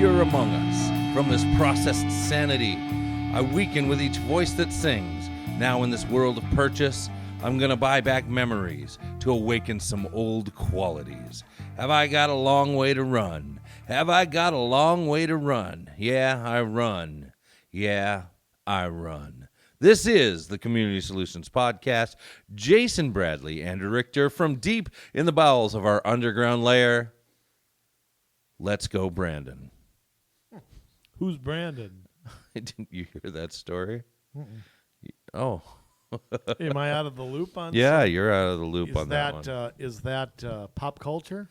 pure among us. From this processed sanity, I weaken with each voice that sings. Now in this world of purchase, I'm gonna buy back memories to awaken some old qualities. Have I got a long way to run? Have I got a long way to run? Yeah, I run. Yeah, I run. This is the Community Solutions Podcast. Jason Bradley and Richter from deep in the bowels of our underground lair. Let's go, Brandon. Who's Brandon? Didn't you hear that story? Mm-mm. Oh. Am I out of the loop on Yeah, something? you're out of the loop on that one. Is that pop culture?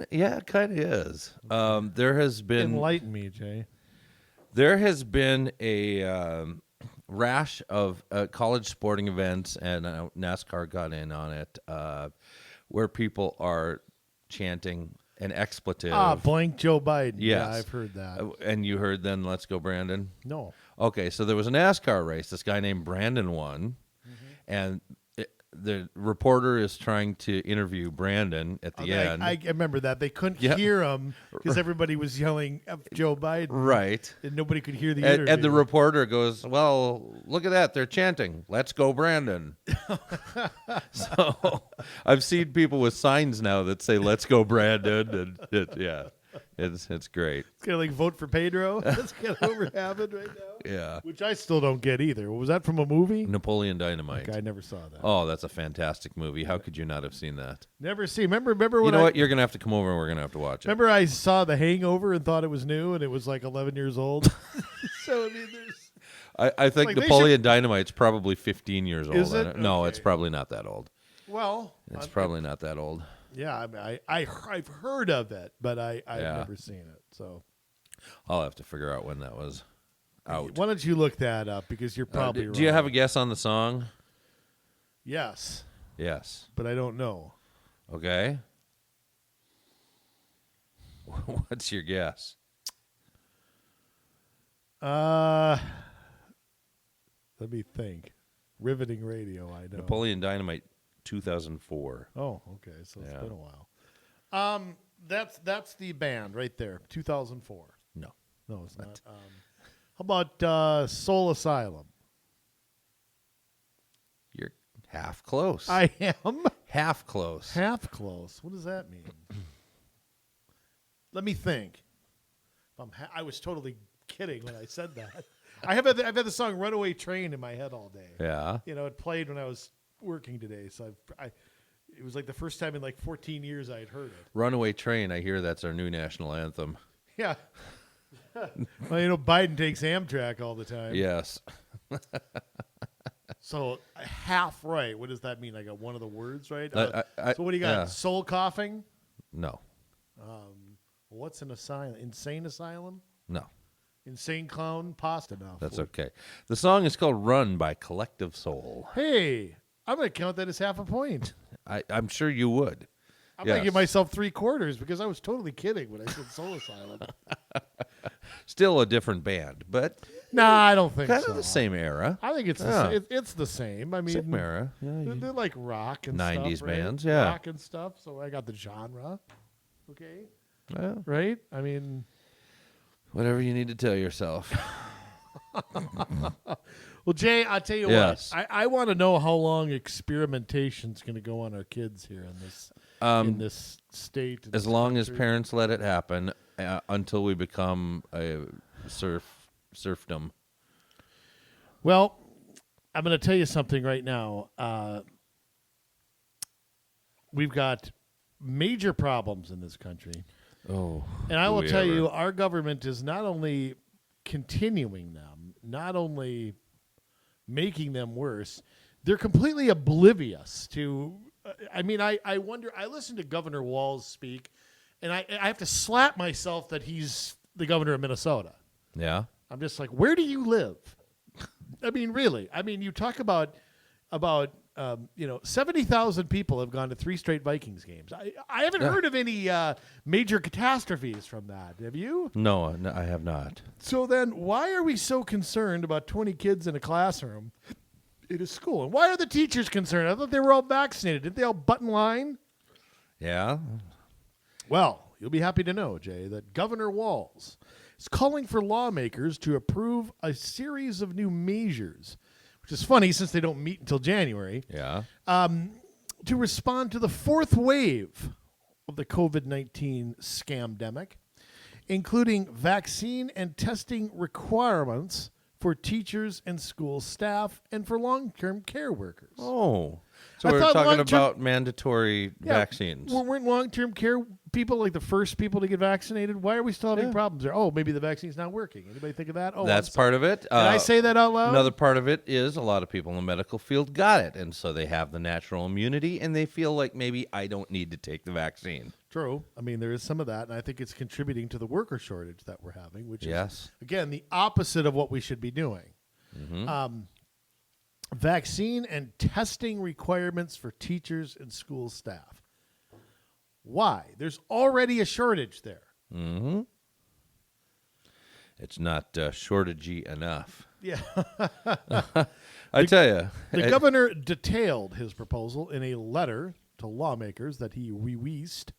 Yeah, it kind of is. There has been... Enlighten me, Jay. There has been a rash of college sporting events, and NASCAR got in on it, where people are chanting an expletive. Blank Joe Biden. Yes. Yeah, I've heard that. And you heard then, let's go, Brandon? No. Okay, so there was a NASCAR race. This guy named Brandon won, and the reporter is trying to interview Brandon at the end. I remember that. They couldn't hear him because everybody was yelling F Joe Biden. Right. And nobody could hear the interview. And the reporter goes, well, look at that. They're chanting, let's go, Brandon. So I've seen people with signs now that say, let's go, Brandon. And it's great. It's kind of like vote for Pedro. That's kind of what we're having right now. Yeah. Which I still don't get either. Was that from a movie? Napoleon Dynamite. Okay, I never saw that. Oh, that's a fantastic movie. How could you not have seen that? Never seen. Remember You when know what? You're going to have to come over and we're going to have to watch it. Remember I saw The Hangover and thought it was new and it was like 11 years old? So, I mean, there's... I think like Napoleon Dynamite's probably 15 years old. Is it? No, Okay. it's probably not that old. Well... It's probably not that old. Yeah, I mean, I've heard of it, but I've never seen it. So I'll have to figure out when that was out. why don't you look that up because you're probably do you wrong. have a guess on the song? Yes, Yes. but I don't know. Okay. What's your guess? Let me think. Riveting radio, I know. Napoleon Dynamite 2004. Oh, okay, so it's been a while. That's the band right there, 2004. No, it's not. How about Soul Asylum? you're half close. I am half close. half close. What does that mean? Let me think. I was totally kidding when I said that. I've had the song "Runaway Train" in my head all day. Yeah. You know, it played when I was working today, so it was like the first time in like 14 years I had heard it. Runaway Train. I hear that's our new national anthem. Yeah. Well, you know, Biden takes Amtrak all the time. Yes. So half right. What does that mean? I got one of the words right. So what do you got? Soul coughing. No. What's an asylum? Insane asylum. No. Insane clown pasta. No, That's okay. The song is called "Run" by Collective Soul. Hey, I'm going to count that as half a point. I'm sure you would. I'm going to give myself 3/4 because I was totally kidding when I said Soul Asylum. Still a different band, but Nah, I don't think kind so. of the same era. I think it's it's the same. I mean, Same era. Yeah, they're like rock and 90s stuff, right? bands, yeah. Rock and stuff. So I got the genre. Okay. well, Right? I mean, whatever you need to tell yourself. well, Jay, I'll tell you Yes. what. I want to know how long experimentation's going to go on our kids here in this state. As long as parents let it happen until we become a serfdom. Well, I'm going to tell you something right now. We've got major problems in this country. Oh. And I will tell you, our government is not only continuing them, not only making them worse, they're completely oblivious to. I wonder. I listened to Governor Walz speak, and I have to slap myself that he's the governor of Minnesota. Yeah. I'm just like, where do you live? I mean, really. I mean, you talk about 70,000 people have gone to 3 straight Vikings games. I haven't heard of any major catastrophes from that. Have you? No, I have not. So then why are we so concerned about 20 kids in a classroom in a school? And why are the teachers concerned? I thought they were all vaccinated. Didn't they all butt in line? Yeah. Well, you'll be happy to know, Jay, that Governor Walz is calling for lawmakers to approve a series of new measures, which is funny since they don't meet until January, Yeah. to respond to the fourth wave of the COVID-19 scamdemic, including vaccine and testing requirements for teachers and school staff and for long-term care workers. Oh. So I we're thought talking long-term- about mandatory vaccines. Weren't long-term care people like the first people to get vaccinated? Why are we still having problems there? Oh, maybe the vaccine's not working. Anybody think of that? Oh, That's part of it. Did I say that out loud? Another part of it is a lot of people in the medical field got it, and so they have the natural immunity, and they feel like maybe I don't need to take the vaccine. True. I mean, there is some of that, and I think it's contributing to the worker shortage that we're having, which Yes. is, again, the opposite of what we should be doing. Vaccine and testing requirements for teachers and school staff. Why? There's already a shortage there. Mm-hmm. It's not shortagey enough. Yeah. I tell you. The governor detailed his proposal in a letter to lawmakers that he released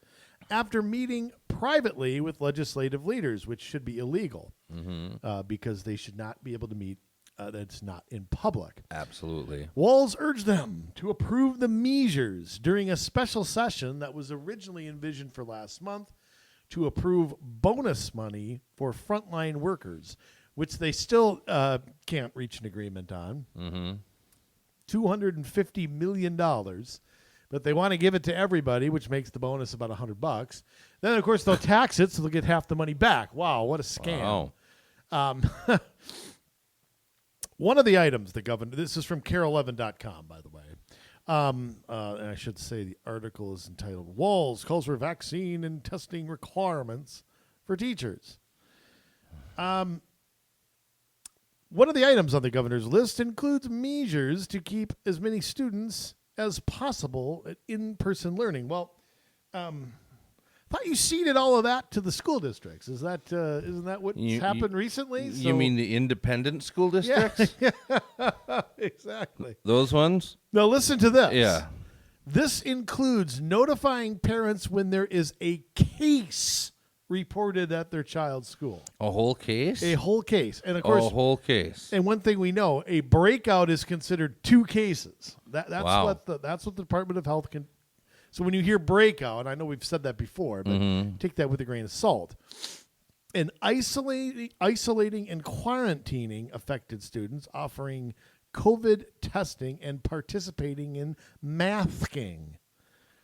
after meeting privately with legislative leaders, which should be illegal because they should not be able to meet that's not in public. Absolutely. Walz urged them to approve the measures during a special session that was originally envisioned for last month to approve bonus money for frontline workers, which they still can't reach an agreement on. $250 million. But they want to give it to everybody, which makes the bonus about $100. Then, of course, they'll tax it, so they'll get half the money back. Wow, what a scam. Wow. One of the items the governor, this is from carol11.com, by the way. And I should say the article is entitled, Walz Calls for Vaccine and Testing Requirements for Teachers. One of the items on the governor's list includes measures to keep as many students as possible at in-person learning. Well, I thought you ceded all of that to the school districts. Is that isn't that what's happened recently? You mean the independent school districts? Yeah, exactly. Those ones? Now listen to this. Yeah. This includes notifying parents when there is a case reported at their child's school. A whole case? A whole case. And of course, a whole case. And one thing we know, a breakout is considered two cases. That's Wow. what the Department of Health can. So when you hear breakout, I know we've said that before, but take that with a grain of salt. And isolating and quarantining affected students, offering COVID testing and participating in masking,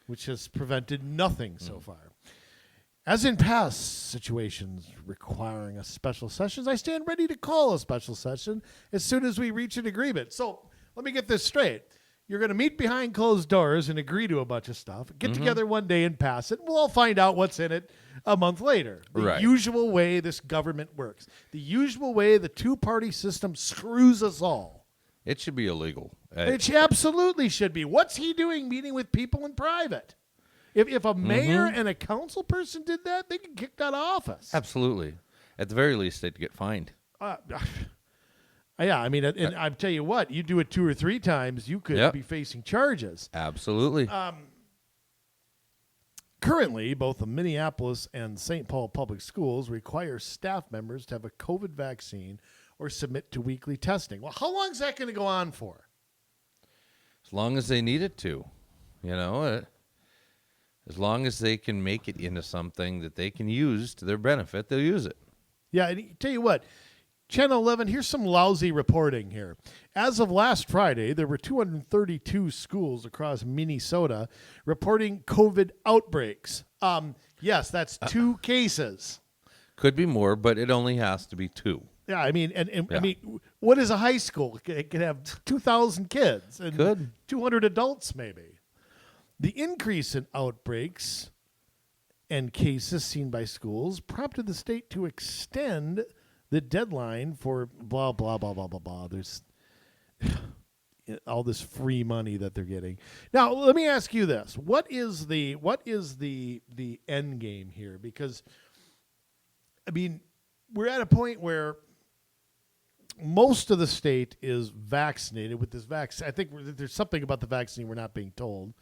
which has prevented nothing so far. As in past situations requiring a special session, I stand ready to call a special session as soon as we reach an agreement. So let me get this straight. You're going to meet behind closed doors and agree to a bunch of stuff, get together one day and pass it. We'll all find out what's in it a month later. The usual way this government works. The usual way the two-party system screws us all. It should be illegal. It absolutely should be. What's he doing meeting with people in private? If a mayor and a council person did that, they get kicked out of office. Absolutely. At the very least, they'd get fined. Yeah, I mean, and I tell you what, you do it 2 or 3 times, you could be facing charges. Absolutely. Currently, both the Minneapolis and St. Paul public schools require staff members to have a COVID vaccine or submit to weekly testing. Well, how long is that going to go on for? As long as they need it to, as long as they can make it into something that they can use to their benefit, they'll use it. Yeah, and tell you what, Channel 11, here's some lousy reporting here. As of last Friday, there were 232 schools across Minnesota reporting COVID outbreaks. Yes, that's 2 cases. Could be more, but it only has to be 2. Yeah, I mean, I mean, what is a high school? It could have 2,000 kids and 200 adults maybe. The increase in outbreaks and cases seen by schools prompted the state to extend the deadline for blah, blah, blah, blah, blah, blah. There's all this free money that they're getting. Now, let me ask you this. What is the end game here? Because, I mean, we're at a point where most of the state is vaccinated with this vaccine. I think there's something about the vaccine we're not being told.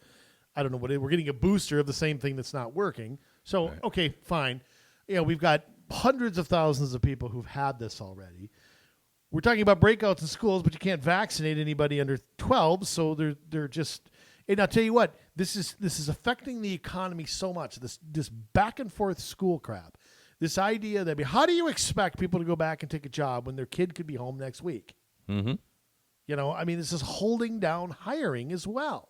I don't know what we're getting a booster of the same thing that's not working. So, okay, fine. We've got hundreds of thousands of people who've had this already. We're talking about breakouts in schools, but you can't vaccinate anybody under 12, so they're just. And I'll tell you what, this is affecting the economy so much. This back and forth school crap. This idea that how do you expect people to go back and take a job when their kid could be home next week? Mm-hmm. This is holding down hiring as well.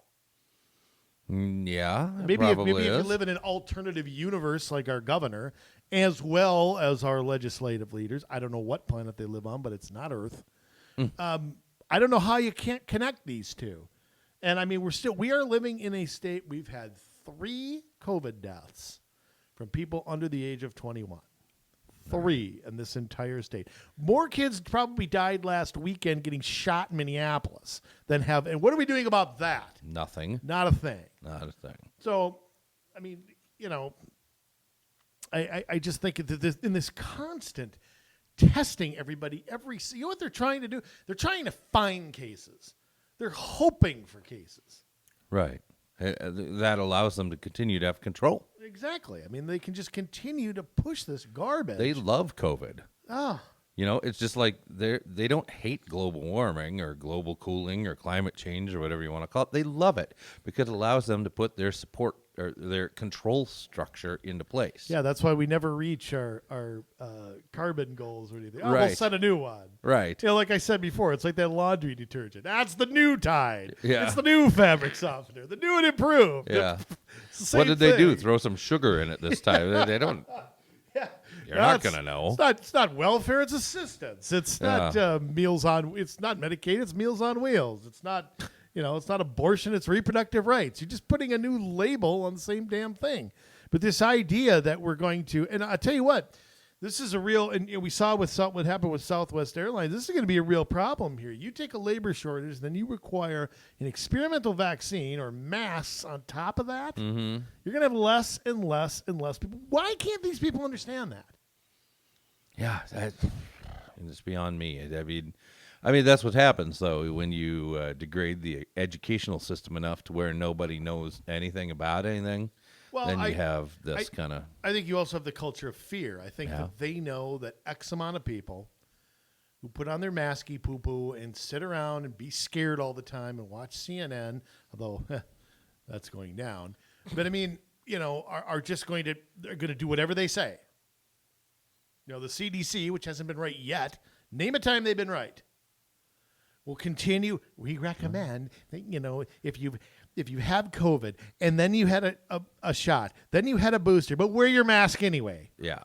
Yeah, maybe if you live in an alternative universe like our governor, as well as our legislative leaders. I don't know what planet they live on, but it's not Earth. I don't know how you can't connect these two. And I mean, we are living in a state. We've had 3 COVID deaths from people under the age of 21. 3 in this entire state. More kids probably died last weekend getting shot in Minneapolis than have. And what are we doing about that? Nothing. Not a thing. Not a thing. So, I mean, I just think that in this constant testing everybody, you know what they're trying to do? They're trying to find cases. They're hoping for cases. Right. That allows them to continue to have control. Exactly. I mean, they can just continue to push this garbage. They love COVID. Ah. It's just like they don't hate global warming or global cooling or climate change or whatever you want to call it. They love it because it allows them to put their support or their control structure into place. Yeah, that's why we never reach our carbon goals or anything. Right. We'll set a new one. Right. Like I said before, it's like that laundry detergent. That's the new Tide. Yeah. It's the new fabric softener. The new and improved. Yeah. It's the same What did they thing. do? Throw some sugar in it this time? They don't. Yeah. You're not going to know. It's not welfare. It's assistance. It's not meals on. It's not Medicaid. It's Meals on Wheels. It's not. It's not abortion. It's reproductive rights. You're just putting a new label on the same damn thing. But this idea that we're going to, and I'll tell you what, this is a real, and we saw what happened with Southwest Airlines. This is going to be a real problem here. You take a labor shortage, then you require an experimental vaccine or masks on top of that. Mm-hmm. You're going to have less and less and less people. Why can't these people understand that? Yeah, it's beyond me. I mean, that's what happens, though, when you degrade the educational system enough to where nobody knows anything about anything. Well, then you have this kind of... I think you also have the culture of fear. I think that they know that X amount of people who put on their masky poo-poo and sit around and be scared all the time and watch CNN, although that's going down. But, I mean, are just they're going to do whatever they say. The CDC, which hasn't been right yet, name a time they've been right. Will continue. We recommend that, if you have COVID and then you had a shot, then you had a booster, but wear your mask anyway. Yeah,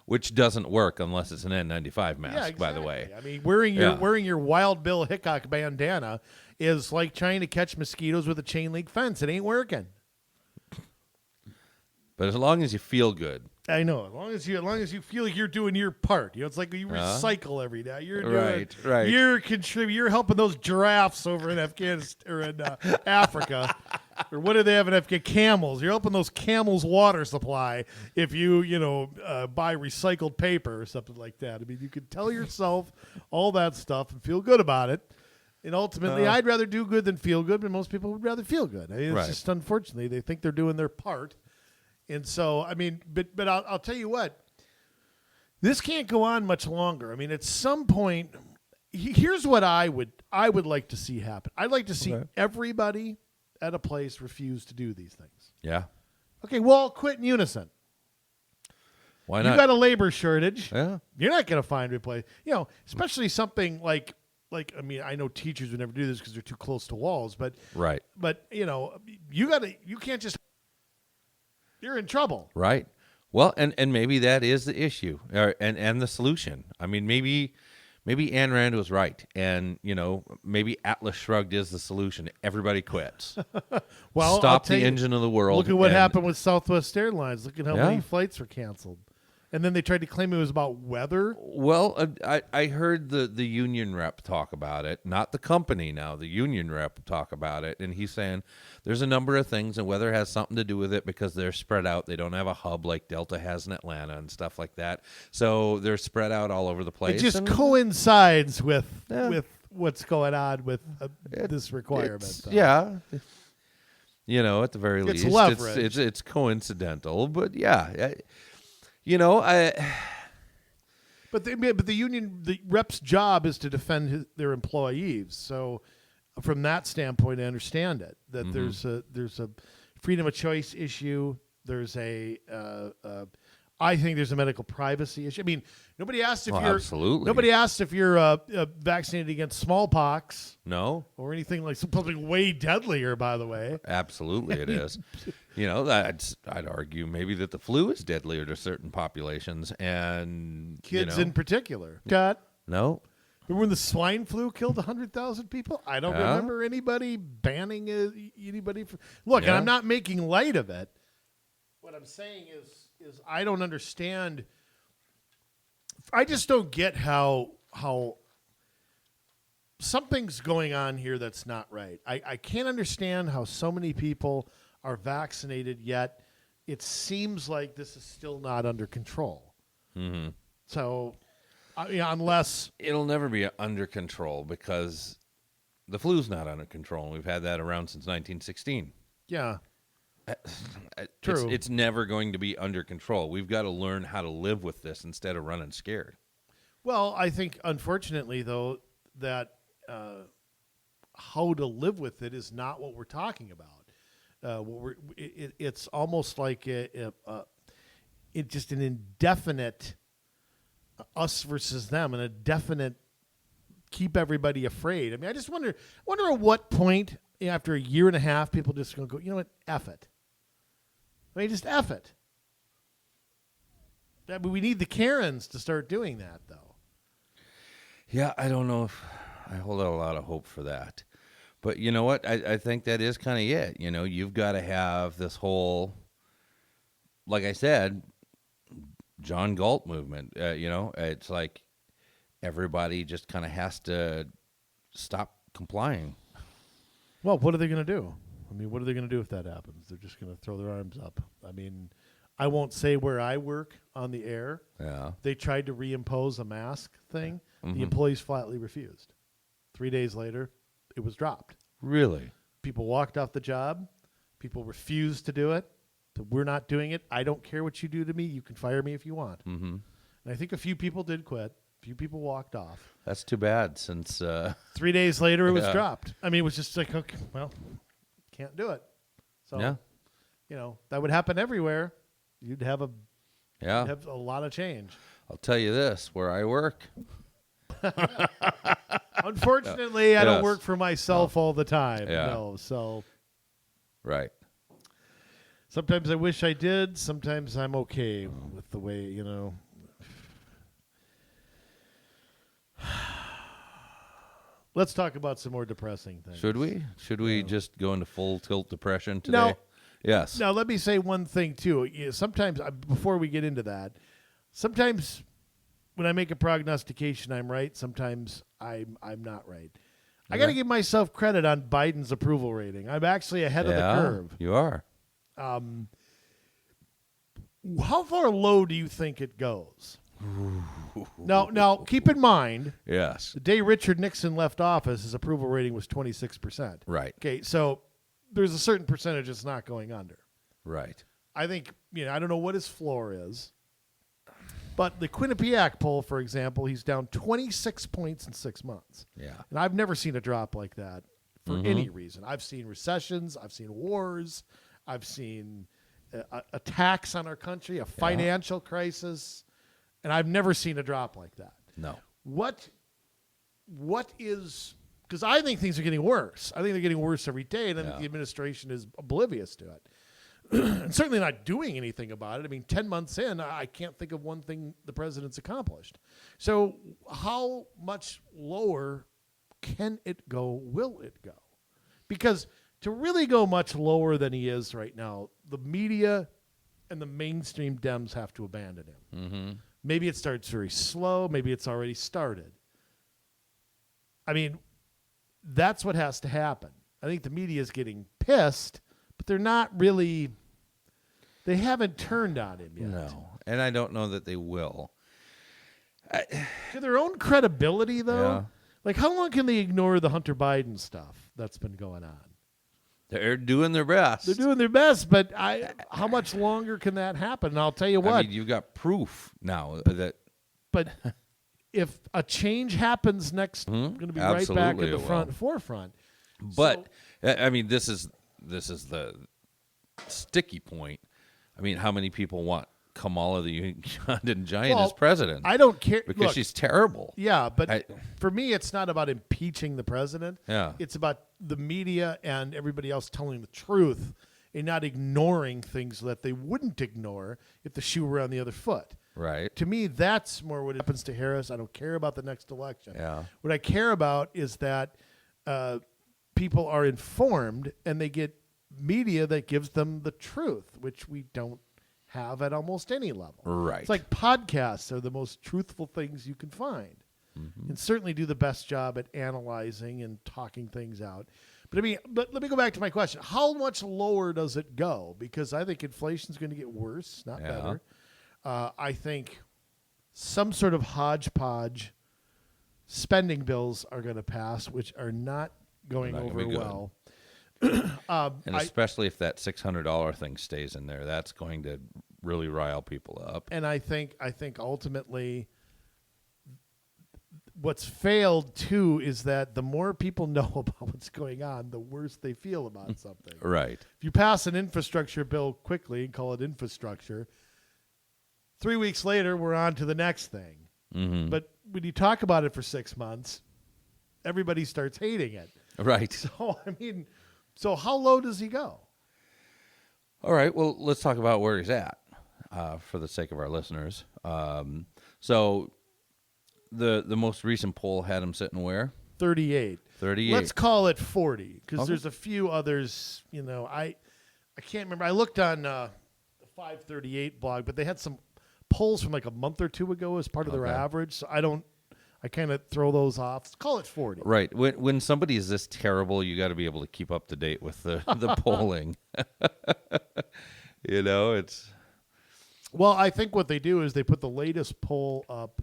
which doesn't work unless it's an N95 mask. Yeah, exactly. By the way. I mean, wearing your Wild Bill Hickok bandana is like trying to catch mosquitoes with a chain link fence. It ain't working. But as long as you feel good. I know. As long as you feel like you're doing your part, it's like you recycle every day. You're doing, right. You're contributing. You're helping those giraffes over in Afghanistan or in Africa, or what do they have in Africa? Camels. You're helping those camels' water supply if you buy recycled paper or something like that. I mean, you can tell yourself all that stuff and feel good about it. And ultimately, I'd rather do good than feel good, but most people would rather feel good. I mean, it's just unfortunately they think they're doing their part. And so, I mean, but I'll tell you what, this can't go on much longer. I mean, at some point, here's what I would like to see happen. I'd like to see everybody at a place refuse to do these things. Yeah. Okay, well, quit in unison. Why not? You got a labor shortage. Yeah. You're not going to find especially something like I mean, I know teachers would never do this because they're too close to walls, but you can't just. You're in trouble. Right. Well, and maybe that is the issue and the solution. I mean, maybe Ayn Rand was right. And, maybe Atlas Shrugged is the solution. Everybody quits. Well, stop the engine of the world. Look at what happened with Southwest Airlines. Look at how many flights were canceled. And then they tried to claim it was about weather. Well, I heard the union rep talk about it, not the company now, the union rep talk about it. And he's saying there's a number of things, and weather has something to do with it because they're spread out. They don't have a hub like Delta has in Atlanta and stuff like that. So they're spread out all over the place. It just coincides with what's going on with this requirement. Yeah. At the very It's least, leverage. it's coincidental, but yeah, I But the union, the rep's job is to defend their employees. So, from that standpoint, I understand it. That there's a freedom of choice issue. There's I think there's a medical privacy issue. I mean, nobody asked if absolutely. Nobody asked if you're vaccinated against smallpox. No. Or anything like something way deadlier, by the way. Absolutely, it is. I'd argue maybe that the flu is deadlier to certain populations and Kids in particular. Got no. Remember when the swine flu killed 100,000 people? I don't remember anybody banning anybody. Look, and I'm not making light of it. What I'm saying is I don't understand. I just don't get how something's going on here that's not right. I can't understand how so many people are vaccinated, yet it seems like this is still not under control. Mm-hmm. So, unless... It'll never be under control because the flu's not under control. We've had that around since 1916. Yeah. True. It's never going to be under control. We've got to learn how to live with this instead of running scared. Well, I think, unfortunately, though, that how to live with it is not what we're talking about. It's almost like it's just an indefinite us versus them, and a definite keep everybody afraid. I mean, I just wonder at what point after a year and a half people just going to go, you know what, F it. I mean, just F it. We need the Karens to start doing that, though. Yeah, I don't know if I hold out a lot of hope for that. But you know what? I think that is kind of it. You've got to have this whole, like I said, John Galt movement. It's like everybody just kind of has to stop complying. Well, what are they going to do? I mean, what are they going to do if that happens? They're just going to throw their arms up. I mean, I won't say where I work on the air. Yeah. They tried to reimpose a mask thing. Mm-hmm. The employees flatly refused. 3 days later, it was dropped. Really? People walked off the job. People refused to do it. We're not doing it. I don't care what you do to me. You can fire me if you want. Mm-hmm. And I think a few people did quit. A few people walked off. That's too bad since... 3 days later, it was dropped. I mean, it was just like, okay, well, can't do it. So, that would happen everywhere. You'd have a lot of change. I'll tell you this, where I work... Unfortunately, I don't work for myself all the time. Yeah. No, so... Right. Sometimes I wish I did. Sometimes I'm okay with the way, Let's talk about some more depressing things. Should we? Should we just go into full tilt depression today? No. Yes. Now, let me say one thing, too. Sometimes, before we get into that, sometimes when I make a prognostication, I'm right. Sometimes I'm not right. I got to give myself credit on Biden's approval rating. I'm actually ahead of the curve. You are. How far low do you think it goes? Now, keep in mind, yes, the day Richard Nixon left office, his approval rating was 26%. Right. Okay, so there's a certain percentage that's not going under. Right. I think, I don't know what his floor is, but the Quinnipiac poll, for example, he's down 26 points in 6 months. Yeah. And I've never seen a drop like that for any reason. I've seen recessions. I've seen wars. I've seen attacks on our country, a financial crisis. And I've never seen a drop like that. No. What is... Because I think things are getting worse. I think they're getting worse every day, and the administration is oblivious to it. And certainly not doing anything about it. I mean, 10 months in, I can't think of one thing the president's accomplished. So how much lower can it go? Will it go? Because to really go much lower than he is right now, the media and the mainstream Dems have to abandon him. Mm-hmm. Maybe it starts very slow. Maybe it's already started. I mean, that's what has to happen. I think the media is getting pissed, but they're not really... They haven't turned on him yet. No, and I don't know that they will. To their own credibility, though? Yeah. Like, how long can they ignore the Hunter Biden stuff that's been going on? They're doing their best. They're doing their best, but how much longer can that happen? And I'll tell you what. I mean, you've got proof now that. But if a change happens next, going to be right back at the forefront. But I mean, this is the sticky point. I mean, how many people want Kamala the Ugandan giant as president? I don't care because she's terrible. Yeah, but for me, it's not about impeaching the president. Yeah, it's about the media and everybody else telling the truth and not ignoring things that they wouldn't ignore if the shoe were on the other foot. Right. To me, that's more what happens to Harris. I don't care about the next election. Yeah. What I care about is that people are informed and they get media that gives them the truth, which we don't have at almost any level. Right. It's like podcasts are the most truthful things you can find, and certainly do the best job at analyzing and talking things out. But let me go back to my question. How much lower does it go? Because I think inflation's going to get worse, not better. I think some sort of hodgepodge spending bills are going to pass, which are not going over well. And especially if that $600 thing stays in there, that's going to really rile people up. And I think ultimately what's failed too is that the more people know about what's going on, the worse they feel about something. Right. If you pass an infrastructure bill quickly and call it infrastructure, 3 weeks later we're on to the next thing. Mm-hmm. But when you talk about it for 6 months, everybody starts hating it. Right. So how low does he go? All right. Well, let's talk about where he's at for the sake of our listeners. So the most recent poll had him sitting where? 38. Let's call it 40 because there's a few others. I can't remember. I looked on the 538 blog, but they had some polls from like a month or two ago as part of their average. So I kind of throw those off. Let's call it 40. Right. When somebody is this terrible, you got to be able to keep up to date with the polling. It's. Well, I think what they do is they put the latest poll up.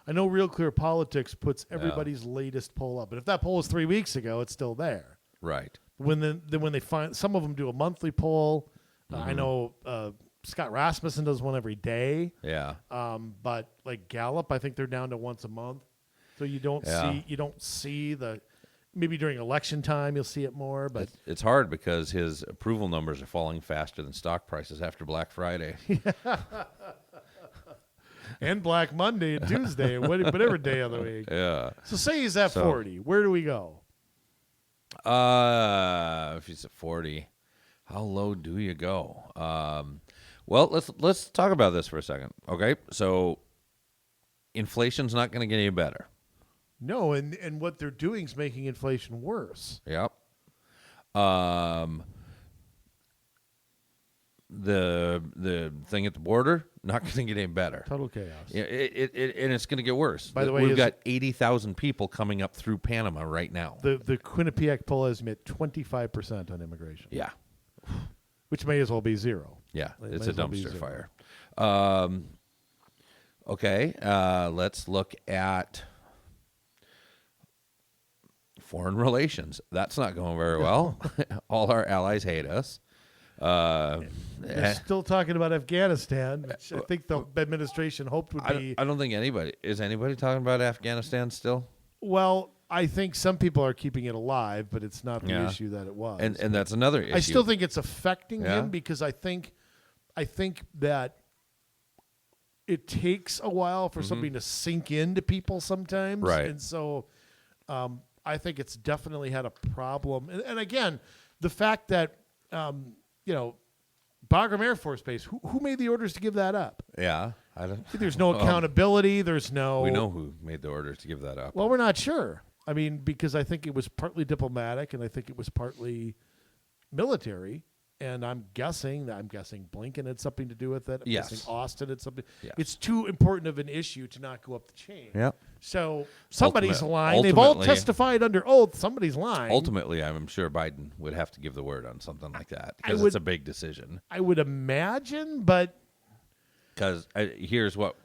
I know Real Clear Politics puts everybody's latest poll up, but if that poll was 3 weeks ago, it's still there. Right. When they find some of them do a monthly poll. I know Scott Rasmussen does one every day. Yeah. But like Gallup, I think they're down to once a month. So you don't see the maybe during election time you'll see it more, but it's hard because his approval numbers are falling faster than stock prices after Black Friday. And Black Monday and Tuesday and whatever day of the week. Yeah. So say he's at 40. Where do we go? If he's at 40, how low do you go? Well, let's talk about this for a second. Okay, so inflation's not going to get any better. No, and what they're doing is making inflation worse. Yep. The thing at the border not going to get any better. Total chaos. Yeah, and it's going to get worse. By the way, we've got 80,000 people coming up through Panama right now. The Quinnipiac poll has met 25% on immigration. Yeah. Which may as well be zero. Yeah, it's a dumpster fire. Okay, let's look at foreign relations. That's not going very well. All our allies hate us. They're still talking about Afghanistan, which I think the administration hoped would be. I don't think anybody talking about Afghanistan still. Well, I think some people are keeping it alive, but it's not the issue that it was. And that's another issue. I still think it's affecting him because I think that it takes a while for something to sink into people sometimes. Right. And so I think it's definitely had a problem. And again, the fact that, Bagram Air Force Base, who made the orders to give that up? Yeah. I don't. There's no accountability. There's no. We know who made the orders to give that up. Well, we're not sure. I mean, because I think it was partly diplomatic and I think it was partly military. And I'm guessing Blinken had something to do with it. I'm guessing Austin had something. Yes. It's too important of an issue to not go up the chain. Yeah. So somebody's lying. They've all testified under oath. Somebody's lying. Ultimately, I'm sure Biden would have to give the word on something like that because it's a big decision. I would imagine, but because here's what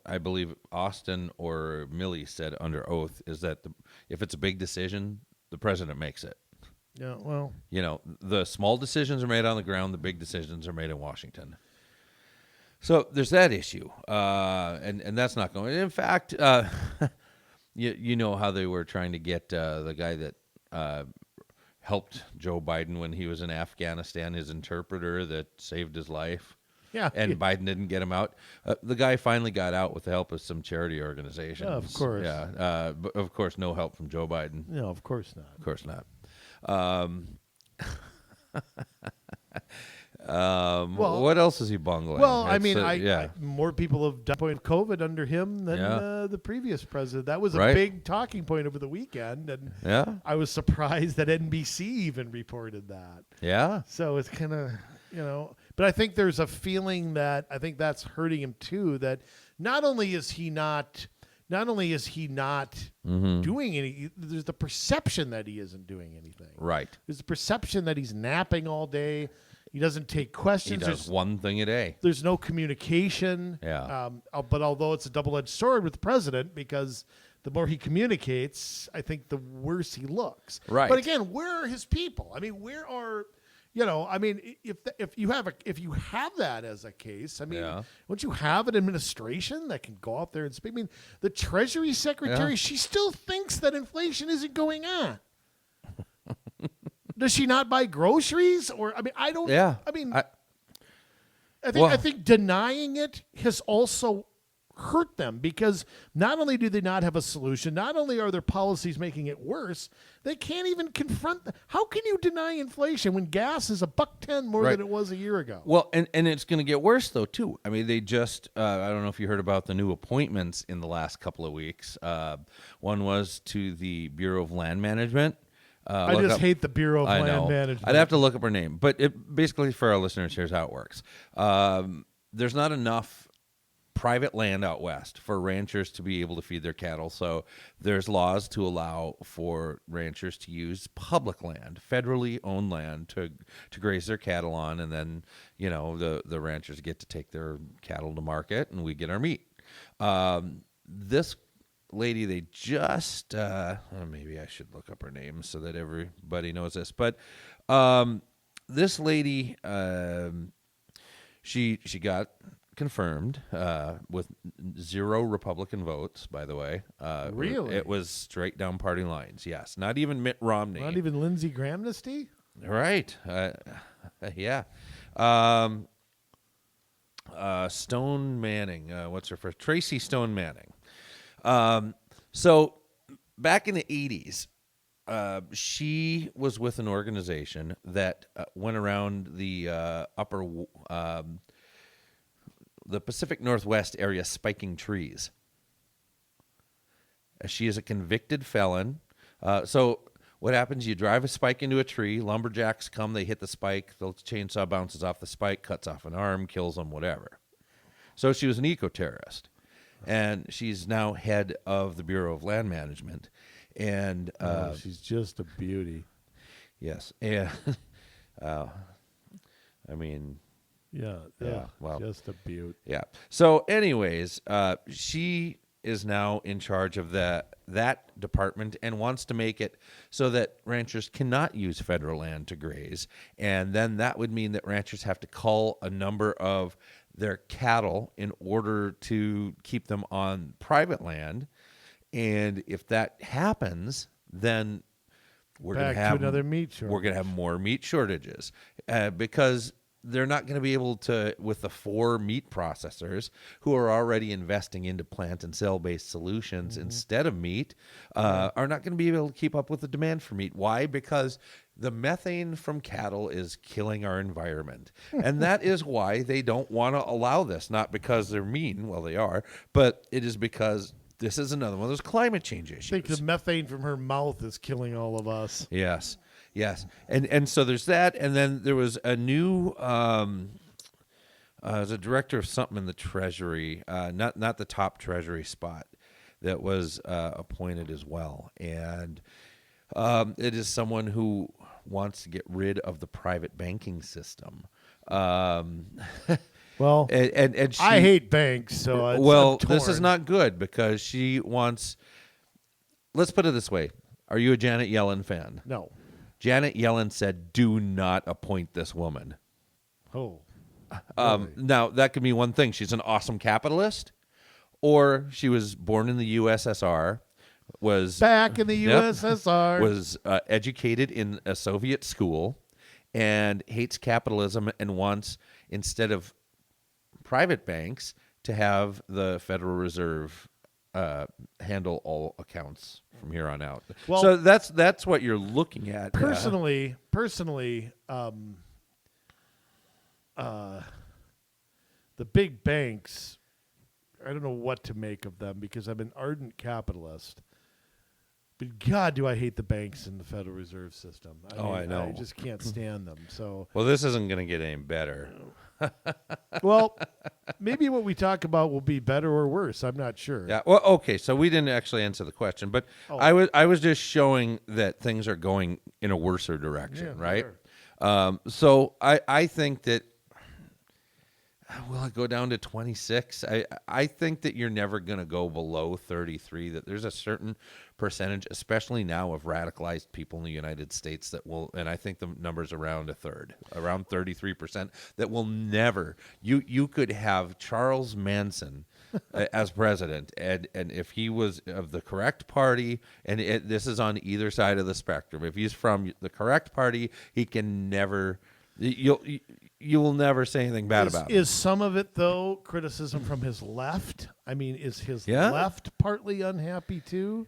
I believe Austin or Milley said under oath is that if it's a big decision, the president makes it. Yeah, well, The small decisions are made on the ground. The big decisions are made in Washington. So there's that issue, and that's not going. In fact, you know how they were trying to get the guy that helped Joe Biden when he was in Afghanistan, his interpreter that saved his life. yeah. And Biden didn't get him out. The guy finally got out with the help of some charity organizations. Yeah, of course. Yeah, but of course, no help from Joe Biden. No, of course not. Of course not. What else is he bungling? Well, I It's, mean, more people have died of COVID under him than the previous president. That was a Right. big talking point over the weekend, and I was surprised that NBC even reported that. Yeah. So it's kind of, but I think there's a feeling that I think that's hurting him too, that not only is he not doing any, there's the perception that he isn't doing anything. Right. There's the perception that he's napping all day. He doesn't take questions. He does one thing a day. There's no communication. Yeah. But although it's a double-edged sword with the president, because the more he communicates, I think the worse he looks. Right. But again, where are his people? I mean, where are, if you have that as a case, I mean, don't you have an administration that can go out there and speak? I mean, the Treasury Secretary, she still thinks that inflation isn't going on. Does she not buy groceries? Or I don't. Yeah. I mean, I think denying it has also hurt them, because not only do they not have a solution, not only are their policies making it worse, they can't even confront. How can you deny inflation when gas is $1.10 more than it was a year ago? Well, and it's going to get worse though too. I mean, they just I don't know if you heard about the new appointments in the last couple of weeks. One was to the Bureau of Land Management. I just hate the Bureau of Land Management. I'd have to look up her name, but basically for our listeners, here's how it works. There's not enough private land out west for ranchers to be able to feed their cattle, so there's laws to allow for ranchers to use public land, federally owned land, to graze their cattle on, and then the ranchers get to take their cattle to market, and we get our meat. This lady, they just maybe I should look up her name so that everybody knows this, but this lady, she got confirmed with 0 Republican votes, by the way. Really? It was straight down party lines. Yes, not even Mitt Romney, not even Lindsey Grahamnesty. Right. Yeah. Stone Manning, what's her first? Tracy Stone Manning. So back in the 80s, she was with an organization that went around the the Pacific Northwest area spiking trees. She is a convicted felon. So what happens, you drive a spike into a tree, lumberjacks come, they hit the spike, the chainsaw bounces off the spike, cuts off an arm, kills them, whatever. So she was an eco-terrorist. And she's now head of the Bureau of Land Management. And she's just a beauty. Yes. And I mean, yeah, well, just a beaut. Yeah. So anyways, she is now in charge of that department and wants to make it so that ranchers cannot use federal land to graze. And then that would mean that ranchers have to cull a number of their cattle in order to keep them on private land. And if that happens, then we're going to have another meat shortage. We're going to have more meat shortages because they're not going to be able to, with the 4 meat processors who are already investing into plant and cell-based solutions instead of meat, are not going to be able to keep up with the demand for meat. Why? Because the methane from cattle is killing our environment. And that is why they don't want to allow this. Not because they're mean, well, they are, but it is because this is another one of those climate change issues. I think the methane from her mouth is killing all of us. Yes. Yes, and so there's that, and then there was a new, as a director of something in the Treasury, not the top Treasury spot, that was appointed as well, and it is someone who wants to get rid of the private banking system. Well, and she, I hate banks, so I'm this is not good because she wants. Let's put it this way: are you a Janet Yellen fan? No. Janet Yellen said, "Do not appoint this woman." Oh. Really? Now, that could be one thing. She's an awesome capitalist, or she was born in the USSR, was Back in the Yep. USSR. was educated in a Soviet school, and hates capitalism and wants, instead of private banks, to have the Federal Reserve handle all accounts from here on out. Well, so that's what you're looking at. Personally, the big banks, I don't know what to make of them because I'm an ardent capitalist. But God, do I hate the banks in the Federal Reserve System. I know. I just can't stand them. So, Well, this isn't going to get any better. well, maybe what we talk about will be better or worse. I'm not sure. Yeah. Well, okay. So we didn't actually answer the question, but I was just showing that things are going in a worser direction, right? Sure. So I think that, will it go down to 26? I think that you're never going to go below 33, that there's a certain percentage, especially now, of radicalized people in the United States that will, and I think the number's around a third, around 33%, that will never, you could have Charles Manson as president, and if he was of the correct party, and this is on either side of the spectrum, if he's from the correct party, he can never, you will never say anything bad about him. Is some of it, though, criticism from his left? I mean, is his left partly unhappy, too?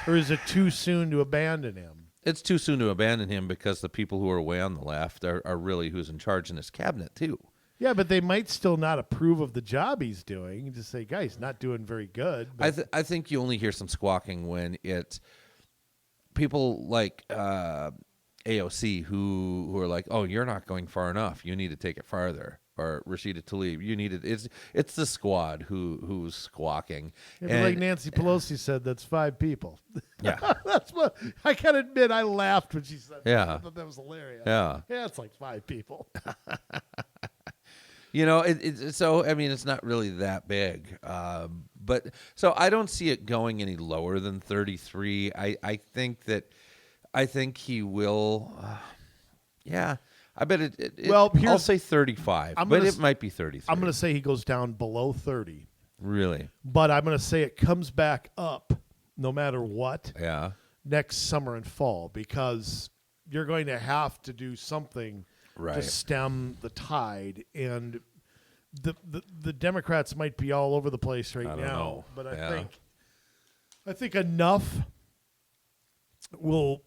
Or is it too soon to abandon him? It's too soon to abandon him because the people who are way on the left are really who's in charge in his cabinet, too. Yeah, but they might still not approve of the job he's doing. Just say, guys, not doing very good. I think you only hear some squawking when it's people like AOC who are like, oh, you're not going far enough. You need to take it farther. Or Rashida Tlaib, you need it. It's the squad who's squawking. Yeah, and like Nancy Pelosi said, that's 5 people. Yeah, That's what I can admit. I laughed when she said that. Yeah. I thought that was hilarious. Yeah. Yeah, it's like 5 people. So I mean, it's not really that big. But so I don't see it going any lower than 33. I think he will. Yeah. I bet I'll say 35, but it might be 33. I'm going to say he goes down below 30. Really? But I'm going to say it comes back up no matter what next summer and fall, because you're going to have to do something to stem the tide. And the Democrats might be all over the place right now. But I think enough will